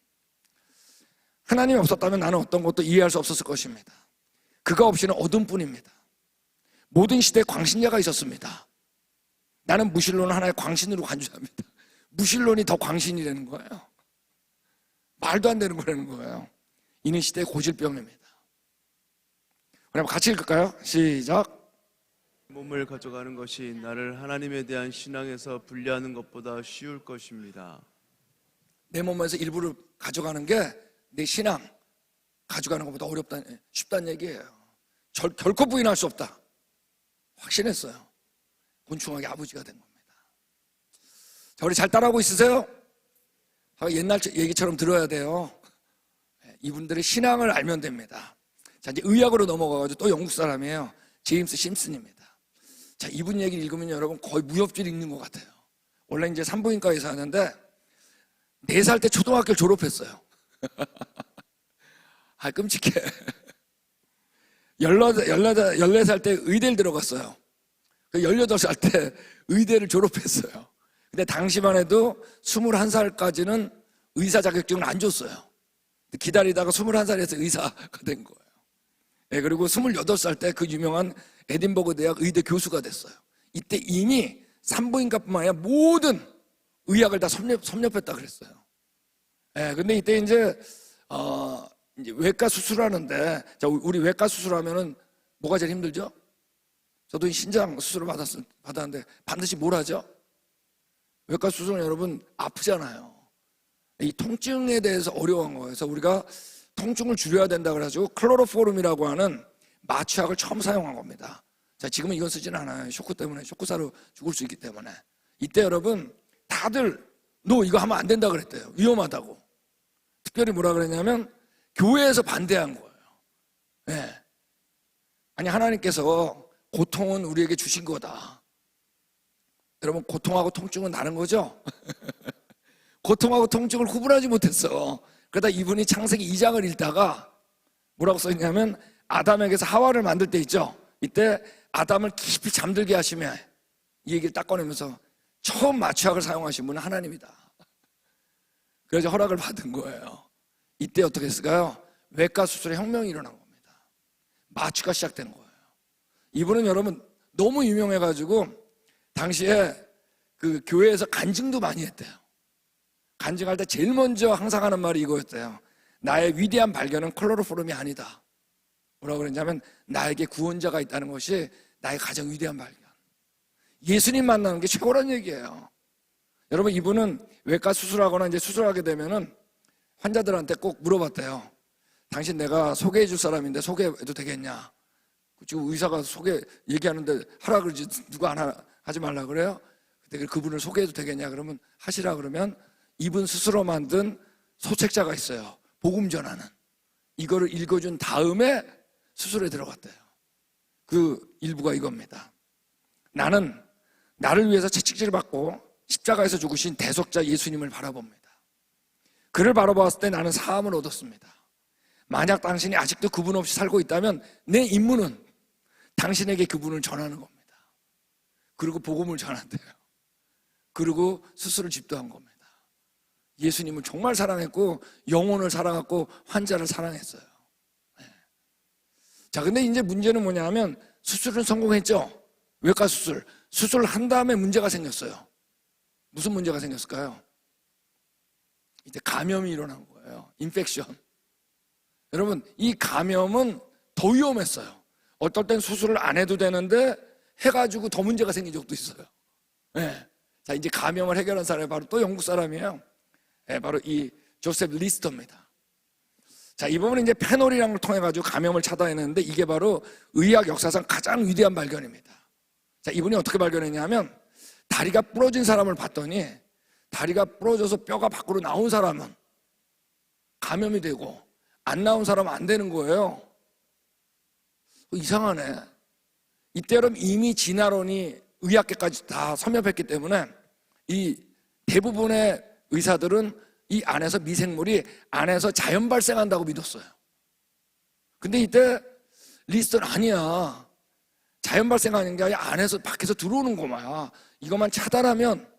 하나님이 없었다면 나는 어떤 것도 이해할 수 없었을 것입니다. 그가 없이는 어둠뿐입니다. 모든 시대에 광신자가 있었습니다. 나는 무신론을 하나의 광신으로 간주합니다. 무신론이 더 광신이라는 거예요. 말도 안 되는 거라는 거예요. 이는 시대의 고질병입니다. 그럼 같이 읽을까요? 시작. 몸을 가져가는 것이 나를 하나님에 대한 신앙에서 분리하는 것보다 쉬울 것입니다. 내 몸에서 일부를 가져가는 게 내 신앙 가져가는 것보다 쉽다는 얘기예요. 결코 부인할 수 없다. 확신했어요. 곤충학의 아버지가 된 겁니다. 자, 우리 잘 따라하고 있으세요? 옛날 얘기처럼 들어야 돼요. 이분들의 신앙을 알면 됩니다. 자, 이제 의학으로 넘어가가지고 또 영국 사람이에요. 제임스 심슨입니다. 자, 이분 얘기를 읽으면 여러분 거의 무협지를 읽는 것 같아요. 원래 이제 산부인과에서 하는데 4살 때 초등학교를 졸업했어요. 끔찍해. 14살 때 의대를 들어갔어요. 18살 때 의대를 졸업했어요. 근데 당시만 해도 21살까지는 의사 자격증을 안 줬어요. 기다리다가 21살에서 의사가 된 거예요. 예, 그리고 28살 때 그 유명한 에딘버그 대학 의대 교수가 됐어요. 이때 이미 산부인과뿐만 아니라 모든 의학을 다 섭렵했다 그랬어요. 예, 근데 이때 이제 외과 수술하는데, 자, 우리 외과 수술하면은 뭐가 제일 힘들죠? 저도 신장 수술을 받았는데 반드시 뭘 하죠? 외과 수술은 여러분 아프잖아요. 이 통증에 대해서 어려운 거예요. 그래서 우리가 통증을 줄여야 된다 그래가지고 클로로포름이라고 하는 마취약을 처음 사용한 겁니다. 자, 지금은 이건 쓰진 않아요. 쇼크 때문에, 쇼크사로 죽을 수 있기 때문에. 이때 여러분 다들 너 이거 하면 안 된다 그랬대요. 위험하다고. 특별히 뭐라 그랬냐면 교회에서 반대한 거예요. 네. 아니, 하나님께서 고통은 우리에게 주신 거다. 여러분, 고통하고 통증은 다른 거죠? 고통하고 통증을 구분하지 못했어. 그러다 이분이 창세기 2장을 읽다가 뭐라고 써있냐면, 아담에게서 하와를 만들 때 있죠? 이때 아담을 깊이 잠들게 하시며 이 얘기를 딱 꺼내면서 처음 마취약을 사용하신 분은 하나님이다. 그래서 허락을 받은 거예요. 이때 어떻게 했을까요? 외과 수술에 혁명이 일어난 겁니다. 마취가 시작된 거예요. 이분은 여러분 너무 유명해가지고 당시에 그 교회에서 간증도 많이 했대요. 간증할 때 제일 먼저 항상 하는 말이 이거였대요. 나의 위대한 발견은 클로로포름이 아니다. 뭐라고 그랬냐면 나에게 구원자가 있다는 것이 나의 가장 위대한 발견. 예수님 만나는 게 최고란 얘기예요. 여러분, 이분은 외과 수술하거나 이제 수술하게 되면은 환자들한테 꼭 물어봤대요. 당신 내가 소개해 줄 사람인데 소개해도 되겠냐? 지금 의사가 얘기하는데 하라 그러지 누가 하지 말라 그래요? 그때 그분을 소개해도 되겠냐? 그러면 하시라 그러면 이분 스스로 만든 소책자가 있어요. 복음 전하는. 이거를 읽어준 다음에 수술에 들어갔대요. 그 일부가 이겁니다. 나는 나를 위해서 채찍질을 받고 십자가에서 죽으신 대속자 예수님을 바라봅니다. 그를 바라보았을 때 나는 사함을 얻었습니다. 만약 당신이 아직도 그분 없이 살고 있다면 내 임무는 당신에게 그분을 전하는 겁니다. 그리고 복음을 전한대요. 그리고 수술을 집도한 겁니다. 예수님을 정말 사랑했고 영혼을 사랑했고 환자를 사랑했어요. 네. 자, 근데 이제 문제는 뭐냐면 수술은 성공했죠. 외과 수술을 한 다음에 문제가 생겼어요. 무슨 문제가 생겼을까요? 이제 감염이 일어난 거예요. 인펙션. 여러분, 이 감염은 더 위험했어요. 어떨 땐 수술을 안 해도 되는데 해가지고 더 문제가 생긴 적도 있어요. 네. 자, 이제 감염을 해결한 사람이 바로 또 영국 사람이에요. 네, 바로 이 조셉 리스터입니다. 자, 이 부분은 이제 페놀이라는 걸 통해 가지고 감염을 차단했는데 이게 바로 의학 역사상 가장 위대한 발견입니다. 자, 이분이 어떻게 발견했냐면 다리가 부러진 사람을 봤더니 다리가 부러져서 뼈가 밖으로 나온 사람은 감염이 되고 안 나온 사람은 안 되는 거예요. 이상하네. 이때 여러분 이미 진화론이 의학계까지 다 섭렵했기 때문에 이 대부분의 의사들은 이 안에서 미생물이 안에서 자연 발생한다고 믿었어요. 근데 이때 리스트는 아니야. 자연 발생하는 게 아니라 안에서 밖에서 들어오는 거야. 이것만 차단하면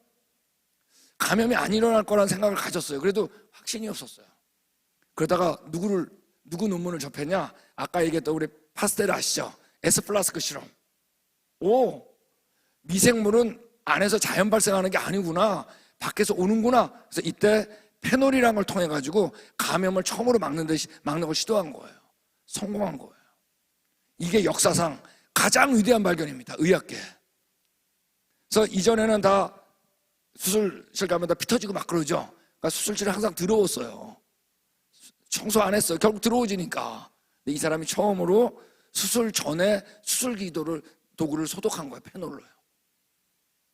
감염이 안 일어날 거라는 생각을 가졌어요. 그래도 확신이 없었어요. 그러다가 누구 논문을 접했냐? 아까 얘기했던 우리 파스텔 아시죠? S플라스크 실험. 오, 미생물은 안에서 자연 발생하는 게 아니구나. 밖에서 오는구나. 그래서 이때 페놀이라는 걸 통해 가지고 감염을 처음으로 막는 걸 시도한 거예요. 성공한 거예요. 이게 역사상 가장 위대한 발견입니다. 의학계. 그래서 이전에는 다 수술실 가면 다 피 터지고 막 그러죠. 그러니까 수술실에 항상 더러웠어요. 청소 안 했어요. 결국 더러워지니까. 근데 이 사람이 처음으로 수술 전에 도구를 소독한 거예요. 페놀로요.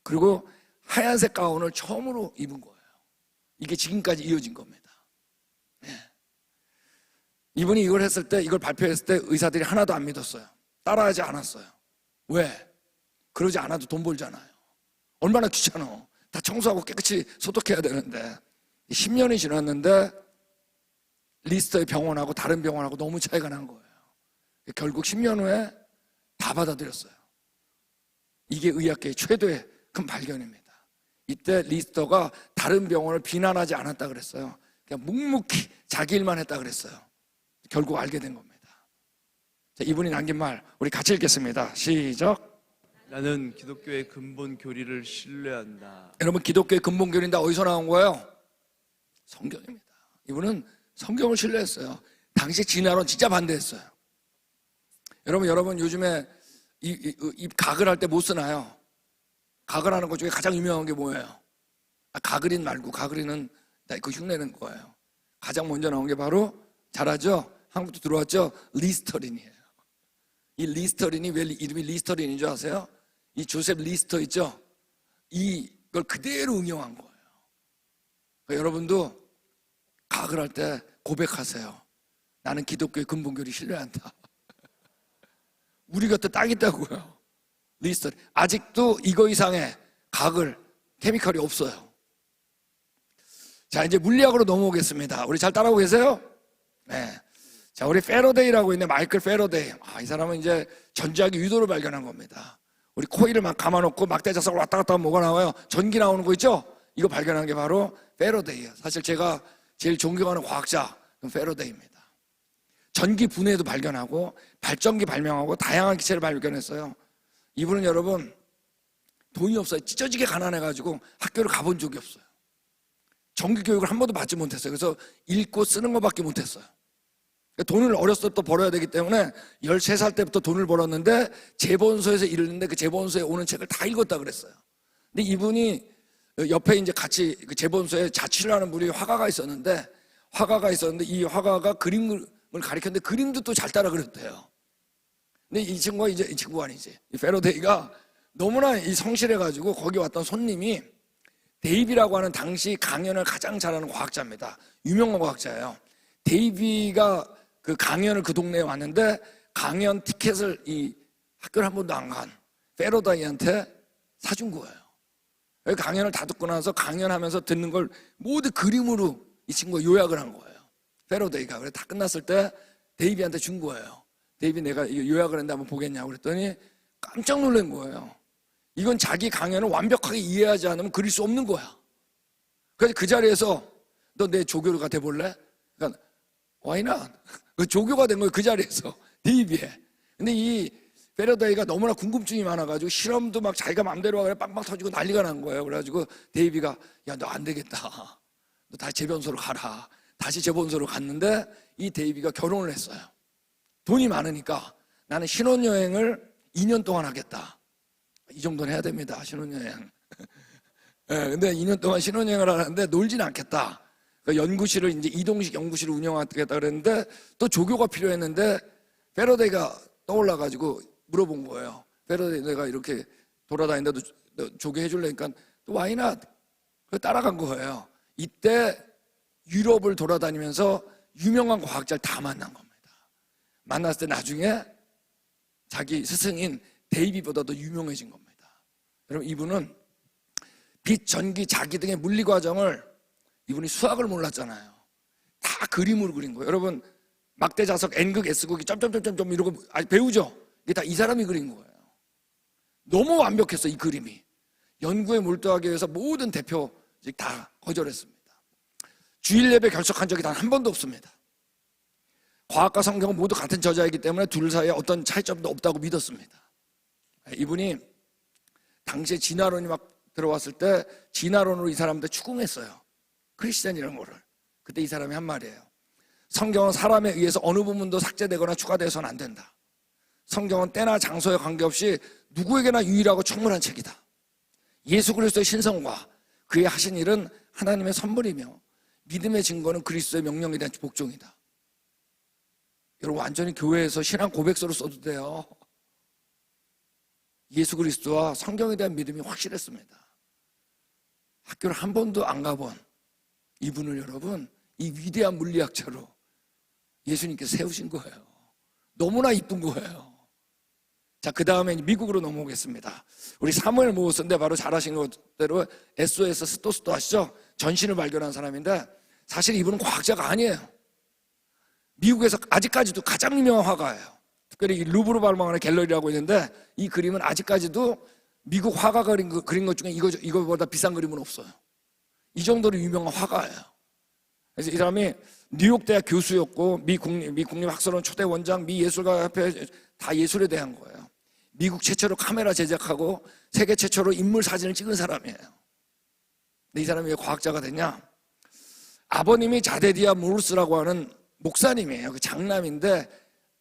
그리고 하얀색 가운을 처음으로 입은 거예요. 이게 지금까지 이어진 겁니다. 네. 이분이 이걸 발표했을 때 의사들이 하나도 안 믿었어요. 따라하지 않았어요. 왜? 그러지 않아도 돈 벌잖아요. 얼마나 귀찮아. 다 청소하고 깨끗이 소독해야 되는데 10년이 지났는데 리스터의 병원하고 다른 병원하고 너무 차이가 난 거예요. 결국 10년 후에 다 받아들였어요. 이게 의학계의 최대의 큰 발견입니다. 이때 리스터가 다른 병원을 비난하지 않았다 그랬어요. 그냥 묵묵히 자기 일만 했다 그랬어요. 결국 알게 된 겁니다. 자, 이분이 남긴 말 우리 같이 읽겠습니다. 시작. 나는 기독교의 근본 교리를 신뢰한다. 여러분, 기독교의 근본 교리인데 어디서 나온 거예요? 성경입니다. 이분은 성경을 신뢰했어요. 당시 진화론 진짜 반대했어요. 여러분 요즘에 이 가글 할 때 못 쓰나요? 가글 하는 것 중에 가장 유명한 게 뭐예요? 가글인 말고, 가글이는 그 흉내는 거예요. 가장 먼저 나온 게 바로, 잘 아죠? 한국도 들어왔죠? 리스터린이에요. 이 리스터린이 왜 이름이 리스터린인 줄 아세요? 이 조셉 리스터 있죠? 이걸 그대로 응용한 거예요. 그러니까 여러분도 가글 할 때 고백하세요. 나는 기독교의 근본교리 신뢰한다. 우리 곁에 딱 있다고요. 리스터린. 아직도 이거 이상의 가글, 케미컬이 없어요. 자, 이제 물리학으로 넘어오겠습니다. 우리 잘 따라오고 계세요? 네. 자, 우리 페러데이라고 있네. 마이클 페러데이. 이 사람은 이제 전자기 유도를 발견한 겁니다. 우리 코일을 막 감아놓고 막대 자석을 왔다 갔다 하면 뭐가 나와요? 전기 나오는 거 있죠? 이거 발견한 게 바로 페러데이예요. 사실 제가 제일 존경하는 과학자는 페러데이입니다. 전기 분해도 발견하고 발전기 발명하고 다양한 기체를 발견했어요. 이분은 여러분 돈이 없어요. 찢어지게 가난해가지고 학교를 가본 적이 없어요. 정규 교육을 한 번도 받지 못했어요. 그래서 읽고 쓰는 것밖에 못했어요. 돈을 어렸을 때부터 벌어야 되기 때문에 13살 때부터 돈을 벌었는데 재본소에서 일을 했는데 그 재본소에 오는 책을 다 읽었다 그랬어요. 근데 이분이 옆에 이제 같이 그 재본소에 자취를 하는 분이 화가가 있었는데 이 화가가 그림을 가리켰는데 그림도 또 잘 따라 그렸대요. 근데 이 친구가 아니지. 이 페러데이가 너무나 이 성실해가지고 거기 왔던 손님이 데이비라고 하는 당시 강연을 가장 잘하는 과학자입니다. 유명한 과학자예요. 데이비가 그 강연을 그 동네에 왔는데 강연 티켓을 이 학교를 한 번도 안 간 페러데이한테 사준 거예요. 강연을 다 듣고 나서 강연하면서 듣는 걸 모두 그림으로 이 친구가 요약을 한 거예요. 페러데이가. 그래서 다 끝났을 때 데이비한테 준 거예요. 데이비, 내가 이거 요약을 했는데 한번 보겠냐고 그랬더니 깜짝 놀란 거예요. 이건 자기 강연을 완벽하게 이해하지 않으면 그릴 수 없는 거야. 그래서 그 자리에서 너 내 조교가 돼볼래? 그러니까 why not? 조교가 된 거예요. 그 자리에서 데이비에. 근데 이 페러데이가 너무나 궁금증이 많아가지고 실험도 막 자기가 맘대로 하고 빵빵 터지고 난리가 난 거예요. 그래가지고 데이비가 야, 너 안 되겠다. 너 다시 재변소로 가라. 다시 재본소로 갔는데 이 데이비가 결혼을 했어요. 돈이 많으니까 나는 신혼여행을 2년 동안 하겠다. 이 정도는 해야 됩니다. 신혼여행. 네, 근데 2년 동안 신혼여행을 하는데 놀진 않겠다. 그러니까 연구실을 이제 이동식 연구실을 운영하겠다 그랬는데 또 조교가 필요했는데 페러데이가 떠올라가지고 물어본 거예요. 페러데이, 내가 이렇게 돌아다니는데 너 조교 해줄래니까 또 why not? 그래서 따라간 거예요. 이때 유럽을 돌아다니면서 유명한 과학자를 다 만난 겁니다. 만났을 때 나중에 자기 스승인 데이비보다 더 유명해진 겁니다. 여러분, 이분은 빛, 전기, 자기 등의 물리 과정을 이분이 수학을 몰랐잖아요. 다 그림으로 그린 거예요. 여러분, 막대 자석 N극, S극이 점점점점 이러고 아직 배우죠? 이게 다 이 사람이 그린 거예요. 너무 완벽했어, 이 그림이. 연구에 몰두하기 위해서 모든 대표직 다 거절했습니다. 주일 예배 결석한 적이 단 한 번도 없습니다. 과학과 성경은 모두 같은 저자이기 때문에 둘 사이에 어떤 차이점도 없다고 믿었습니다. 이분이 당시에 진화론이 막 들어왔을 때 진화론으로 이 사람들 추궁했어요. 크리스찬이라는 거를. 그때 이 사람이 한 말이에요. 성경은 사람에 의해서 어느 부분도 삭제되거나 추가되어서는 안 된다. 성경은 때나 장소에 관계없이 누구에게나 유일하고 충분한 책이다. 예수 그리스도의 신성과 그의 하신 일은 하나님의 선물이며 믿음의 증거는 그리스도의 명령에 대한 복종이다. 여러분, 완전히 교회에서 신앙 고백서로 써도 돼요. 예수 그리스도와 성경에 대한 믿음이 확실했습니다. 학교를 한 번도 안 가본 이분을 여러분, 이 위대한 물리학자로 예수님께서 세우신 거예요. 너무나 이쁜 거예요. 자, 그 다음에 미국으로 넘어오겠습니다. 우리 사무엘 모스인데 바로 잘 아시는 것대로 SOS 스토스도 아시죠? 전신을 발견한 사람인데 사실 이분은 과학자가 아니에요. 미국에서 아직까지도 가장 유명한 화가예요. 특별히 이 루브르 발명하는 갤러리라고 있는데 이 그림은 아직까지도 미국 화가가 그린 것 중에 이거보다 비싼 그림은 없어요. 이 정도로 유명한 화가예요. 그래서 이 사람이 뉴욕대학 교수였고 미 국립학술원 초대 원장, 미 예술가협회 다 예술에 대한 거예요. 미국 최초로 카메라 제작하고 세계 최초로 인물 사진을 찍은 사람이에요. 근데 이 사람이 왜 과학자가 됐냐? 아버님이 자데디아 무르스라고 하는 목사님이에요. 그 장남인데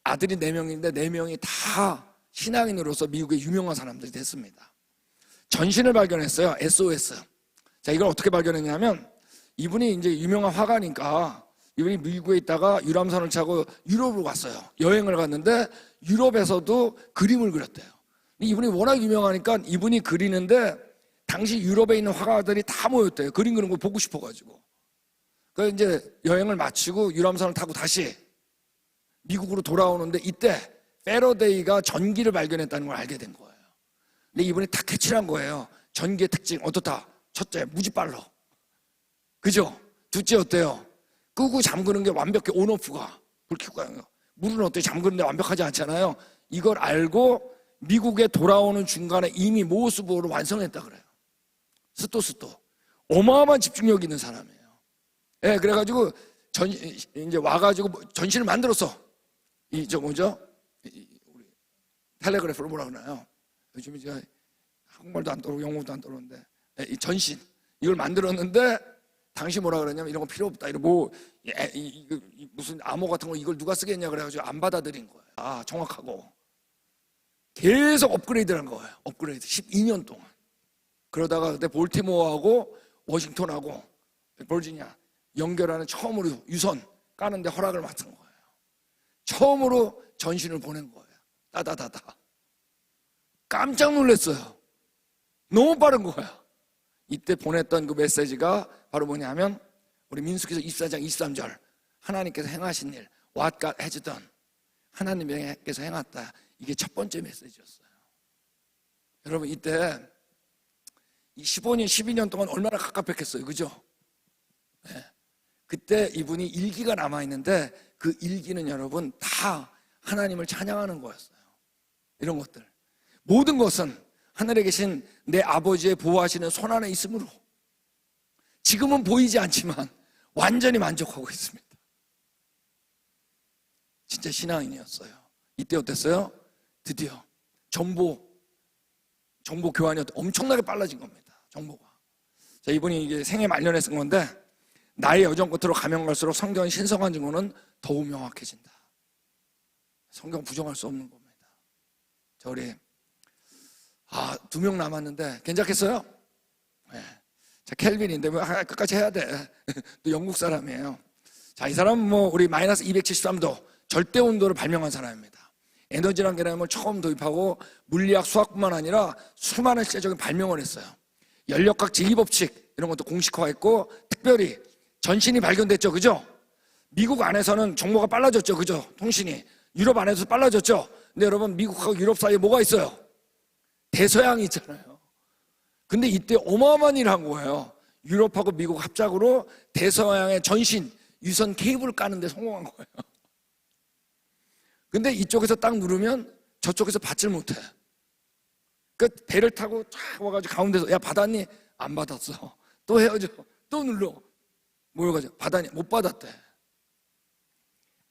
아들이 4명인데 4명이 다 신앙인으로서 미국의 유명한 사람들이 됐습니다. 전신을 발견했어요. SOS. 자, 이걸 어떻게 발견했냐면 이분이 이제 유명한 화가니까 이분이 미국에 있다가 유람선을 타고 유럽으로 갔어요. 여행을 갔는데 유럽에서도 그림을 그렸대요. 이분이 워낙 유명하니까 이분이 그리는데 당시 유럽에 있는 화가들이 다 모였대요. 그림 그리는 거 보고 싶어가지고. 그래서 이제 여행을 마치고 유람선을 타고 다시 미국으로 돌아오는데 이때 패러데이가 전기를 발견했다는 걸 알게 된 거예요. 근데 이분이 다 캐치한 거예요. 전기의 특징 어떻다? 첫째, 무지 빨라. 그죠? 둘째 어때요? 끄고 잠그는 게 완벽해. 온오프가. 불 켜고 가는 거. 물은 어때요? 잠그는데 완벽하지 않잖아요. 이걸 알고 미국에 돌아오는 중간에 이미 모스보를 완성했다 그래요. 스토. 어마어마한 집중력 있는 사람이에요. 예, 그래가지고 이제 와가지고 전신을 만들었어. 우리 텔레그래프로 뭐라 그러나요? 요즘 이제 한국말도 안 떠오르고 영어도 안 떠오르는데 이 전신 이걸 만들었는데 당시 뭐라 그러냐면 이런 거 필요 없다. 이런 무슨 암호 같은 거 이걸 누가 쓰겠냐 그래가지고 안 받아들인 거예요. 아, 정확하고 계속 업그레이드한 거예요. 업그레이드 12년 동안. 그러다가 그때 볼티모어하고 워싱턴하고 버지니아 연결하는 처음으로 유선 까는데 허락을 맡은 거예요. 처음으로 전신을 보낸 거예요. 따다다다. 깜짝 놀랐어요. 너무 빠른 거야. 이때 보냈던 그 메시지가 바로 뭐냐면 우리 민수기서 24장 23절 하나님께서 행하신 일 What God has done 하나님께서 행했다. 이게 첫 번째 메시지였어요. 여러분 이때 이 15년 12년 동안 얼마나 갑갑했겠어요. 그죠? 네. 그때 이분이 일기가 남아있는데 그 일기는 여러분 다 하나님을 찬양하는 거였어요. 이런 것들 모든 것은 하늘에 계신 내 아버지의 보호하시는 손 안에 있으므로 지금은 보이지 않지만 완전히 만족하고 있습니다. 진짜 신앙인이었어요. 이때 어땠어요? 드디어 정보 교환이 엄청나게 빨라진 겁니다. 정보가. 자, 이분이 이게 생애 말년에 쓴 건데 나의 여정 끝으로 가면 갈수록 성경의 신성한 증거는 더욱 명확해진다. 성경 부정할 수 없는 겁니다. 자, 우리 2명 남았는데 괜찮겠어요? 네. 자, 켈빈인데 뭐 끝까지 해야 돼. 또 영국 사람이에요. 자, 이 사람은 뭐 우리 마이너스 273도 절대 온도를 발명한 사람입니다. 에너지란 개념을 처음 도입하고 물리학, 수학뿐만 아니라 수많은 실제적인 발명을 했어요. 연력학 제2법칙 이런 것도 공식화했고 특별히 전신이 발견됐죠. 그죠? 미국 안에서는 정보가 빨라졌죠. 그죠? 통신이. 유럽 안에서 빨라졌죠. 근데 여러분 미국하고 유럽 사이에 뭐가 있어요? 대서양이 있잖아요. 근데 이때 어마어마한 일을 한 거예요. 유럽하고 미국 합작으로 대서양의 전신 유선 케이블을 까는데 성공한 거예요. 근데 이쪽에서 딱 누르면 저쪽에서 받질 못해. 그 배를 타고 쫙 와가지고 가운데서 야 받았니? 안 받았어. 또 헤어져. 또 눌러. 모여가지고 받았니? 못 받았대.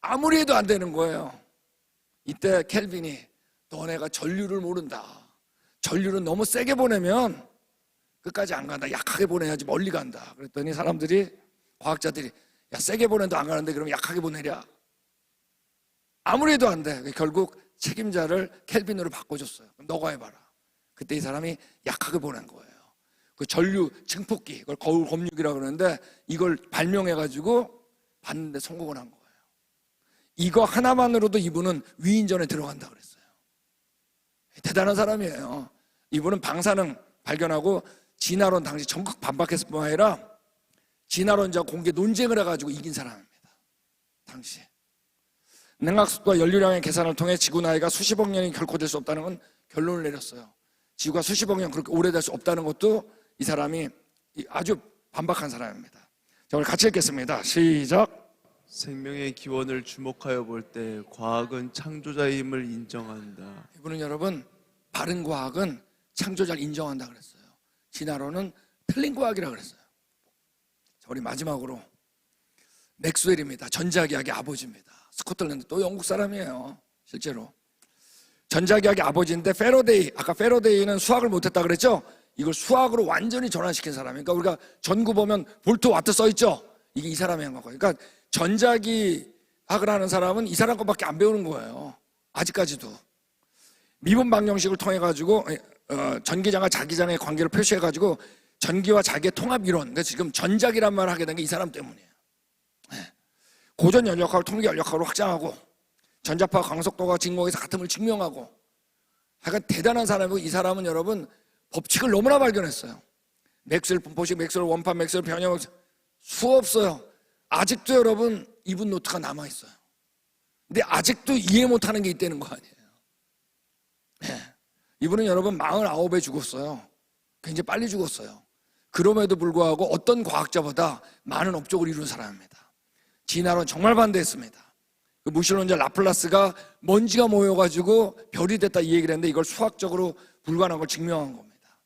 아무리 해도 안 되는 거예요. 이때 켈빈이 너네가 전류를 모른다. 전류는 너무 세게 보내면 끝까지 안 간다. 약하게 보내야지 멀리 간다. 그랬더니 사람들이 과학자들이 야 세게 보내도 안 가는데 그럼 약하게 보내랴. 아무리 해도 안 돼. 결국 책임자를 켈빈으로 바꿔줬어요. 그럼 너가 해봐라. 그때 이 사람이 약하게 보낸 거예요. 그 전류 증폭기, 그걸 거울 검육이라고 그러는데 이걸 발명해가지고 봤는데 성공을 한 거예요. 이거 하나만으로도 이분은 위인전에 들어간다 그랬어요. 대단한 사람이에요. 이분은 방사능 발견하고 진화론 당시 전국 반박했을 뿐만 아니라 진화론자 공개 논쟁을 해가지고 이긴 사람입니다. 당시. 냉각수와 연료량의 계산을 통해 지구 나이가 수십억 년이 결코 될 수 없다는 건 결론을 내렸어요. 지구가 수십억 년 그렇게 오래될 수 없다는 것도 이 사람이 아주 반박한 사람입니다. 자, 우리 같이 읽겠습니다. 시작. 생명의 기원을 주목하여 볼 때 과학은 창조자의 힘을 인정한다. 이분은 여러분 바른 과학은 창조자를 인정한다 그랬어요. 진화론은 틀린 과학이라 그랬어요. 자, 우리 마지막으로 맥스웰입니다. 전자기학의 아버지입니다. 스코틀랜드, 또 영국 사람이에요. 실제로 전자기학의 아버지인데, 페러데이, 아까 페러데이는 수학을 못했다 그랬죠? 이걸 수학으로 완전히 전환시킨 사람이에요. 그러니까 우리가 전구 보면 볼트 와트 써있죠? 이게 이 사람이 한 거예요. 그러니까 전자기학을 하는 사람은 이 사람 것밖에 안 배우는 거예요. 아직까지도. 미분 방정식을 통해 가지고 전기장과 자기장의 관계를 표시해 가지고 전기와 자기의 통합 이론, 그러니까 지금 전자기란 말을 하게 된 게 이 사람 때문이에요. 고전 연력학을 통계 연력학으로 확장하고, 전자파 광속도가 진공에서 같음을 증명하고, 하여간 대단한 사람이고, 이 사람은 여러분 법칙을 너무나 발견했어요. 맥스웰 분포식, 맥스웰 원판, 맥스웰 변형, 수없어요. 아직도 여러분 이분 노트가 남아있어요. 근데 아직도 이해 못하는 게 있다는 거 아니에요. 이분은 여러분 49에 죽었어요. 굉장히 빨리 죽었어요. 그럼에도 불구하고 어떤 과학자보다 많은 업적을 이룬 사람입니다. 진화론 정말 반대했습니다. 그 무신론자 라플라스가 먼지가 모여가지고 별이 됐다 이 얘기를 했는데, 이걸 수학적으로 불가능한 걸 증명한 겁니다.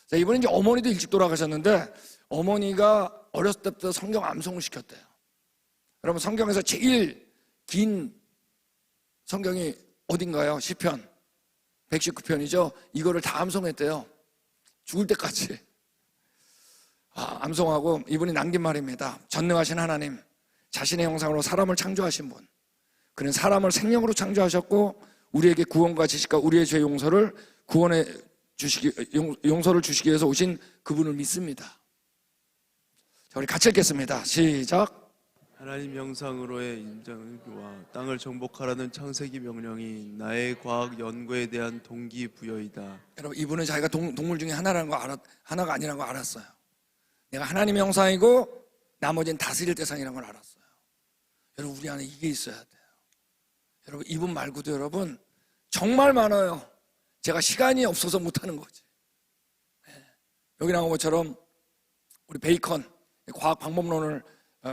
자, 이번에 이제 어머니도 일찍 돌아가셨는데, 어머니가 어렸을 때부터 성경 암송을 시켰대요. 여러분, 성경에서 제일 긴 성경이 어딘가요? 시편 119편이죠. 이거를 다 암송했대요. 죽을 때까지. 암송하고, 이분이 남긴 말입니다. 전능하신 하나님, 자신의 형상으로 사람을 창조하신 분, 그는 사람을 생명으로 창조하셨고 우리에게 구원과 지식과 우리의 죄 용서를 용서를 주시기 위해서 오신 그분을 믿습니다. 자, 우리 같이 읽겠습니다. 시작. 하나님 형상으로의 인정과 땅을 정복하라는 창세기 명령이 나의 과학 연구에 대한 동기부여이다. 여러분, 이분은 자기가 동물 중에 하나가 아니라는 거 알았어요. 내가 하나님의 형상이고 나머지는 다스릴 대상이라는 걸 알았어요. 여러분, 우리 안에 이게 있어야 돼요. 여러분, 이분 말고도 여러분 정말 많아요. 제가 시간이 없어서 못하는 거지. 여기 나온 것처럼 우리 베이컨, 과학 방법론을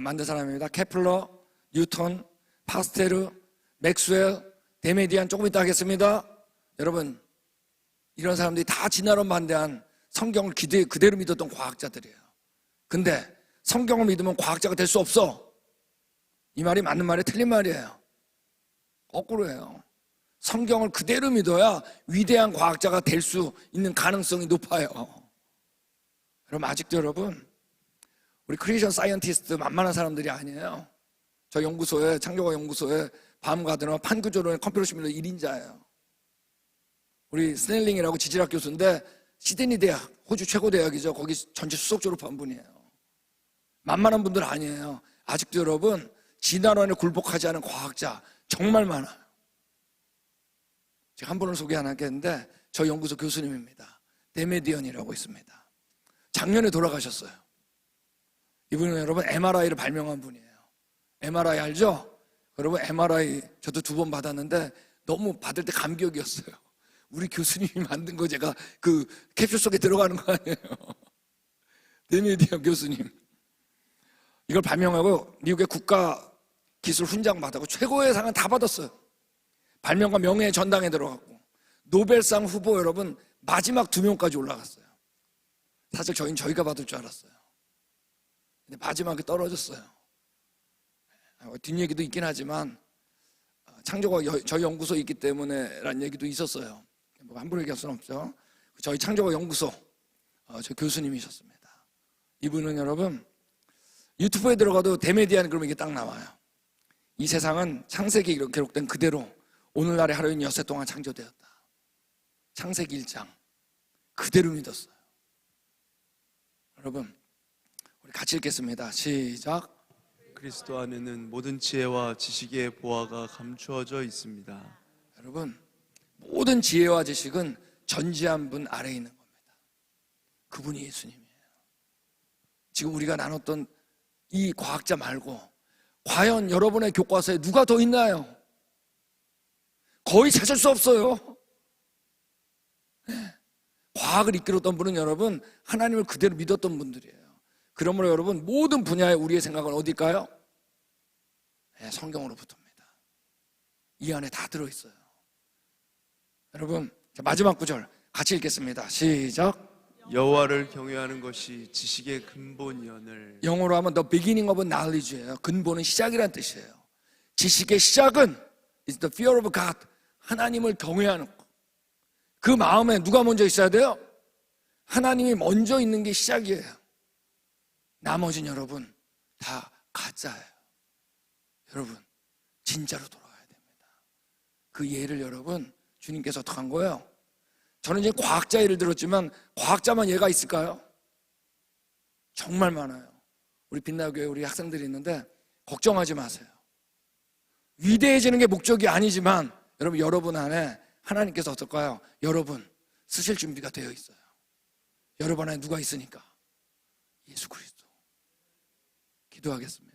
만든 사람입니다. 케플러, 뉴턴, 파스테르, 맥스웰, 데메디안, 조금 이따 하겠습니다. 여러분, 이런 사람들이 다 진화론 반대한 성경을 그대로 믿었던 과학자들이에요. 근데 성경을 믿으면 과학자가 될 수 없어. 이 말이 맞는 말이 틀린 말이에요. 거꾸로예요. 성경을 그대로 믿어야 위대한 과학자가 될 수 있는 가능성이 높아요. 여러분, 아직도 여러분 우리 크리스천 사이언티스트 만만한 사람들이 아니에요. 저 연구소에, 창조과 연구소에 밤 가드나 판구조론의 컴퓨터 시뮬러 1인자예요. 우리 스넬링이라고 지질학 교수인데 시드니 대학, 호주 최고 대학이죠. 거기 전체 수석 졸업한 분이에요. 만만한 분들 아니에요. 아직도 여러분 진화론에 굴복하지 않은 과학자 정말 많아요. 제가 한 분을 소개 안 하겠는데 저 연구소 교수님입니다. 데메디언이라고 있습니다. 작년에 돌아가셨어요. 이분은 여러분 MRI를 발명한 분이에요. MRI 알죠? 여러분, MRI 저도 2번 받았는데 너무 받을 때 감격이었어요. 우리 교수님이 만든 거 제가 그 캡슐 속에 들어가는 거 아니에요. 데메디언 교수님. 이걸 발명하고 미국의 국가 기술 훈장 받았고 최고의 상은 다 받았어요. 발명과 명예의 전당에 들어갔고 노벨상 후보 여러분 마지막 2명까지 올라갔어요. 사실 저희가 받을 줄 알았어요. 근데 마지막에 떨어졌어요. 뒷얘기도 있긴 하지만 창조가 저희 연구소에 있기 때문에 라는 얘기도 있었어요. 뭐 함부로 얘기할 수는 없죠. 저희 창조가 연구소 저 교수님이셨습니다. 이분은 여러분 유튜브에 들어가도 데메디안 그러면 이게 딱 나와요. 이 세상은 창세기 기록된 그대로 오늘날의 하루인 엿새 동안 창조되었다. 창세기 1장 그대로 믿었어요. 여러분, 우리 같이 읽겠습니다. 시작. 그리스도 안에는 모든 지혜와 지식의 보화가 감추어져 있습니다. 여러분, 모든 지혜와 지식은 전지한 분 아래에 있는 겁니다. 그분이 예수님이에요. 지금 우리가 나눴던 이 과학자 말고 과연 여러분의 교과서에 누가 더 있나요? 거의 찾을 수 없어요. 과학을 이끌었던 분은 여러분 하나님을 그대로 믿었던 분들이에요. 그러므로 여러분 모든 분야의 우리의 생각은 어딜까요? 성경으로부터입니다. 이 안에 다 들어있어요. 여러분, 마지막 구절 같이 읽겠습니다. 시작. 여호와를 경외하는 것이 지식의 근본이오늘. 영어로 하면 the beginning of knowledge예요. 근본은 시작이란 뜻이에요. 지식의 시작은 is the fear of God. 하나님을 경외하는 것. 그 마음에 누가 먼저 있어야 돼요? 하나님이 먼저 있는 게 시작이에요. 나머지는 여러분 다 가짜예요. 여러분 진짜로 돌아가야 됩니다. 그 예를 여러분 주님께서 어떻게 한 거예요? 저는 이제 과학자 예를 들었지만 과학자만 예가 있을까요? 정말 많아요. 우리 빛나교회 우리 학생들이 있는데 걱정하지 마세요. 위대해지는 게 목적이 아니지만 여러분 안에 하나님께서 어떨까요? 여러분 쓰실 준비가 되어 있어요. 여러분 안에 누가 있으니까? 예수 그리스도. 기도하겠습니다.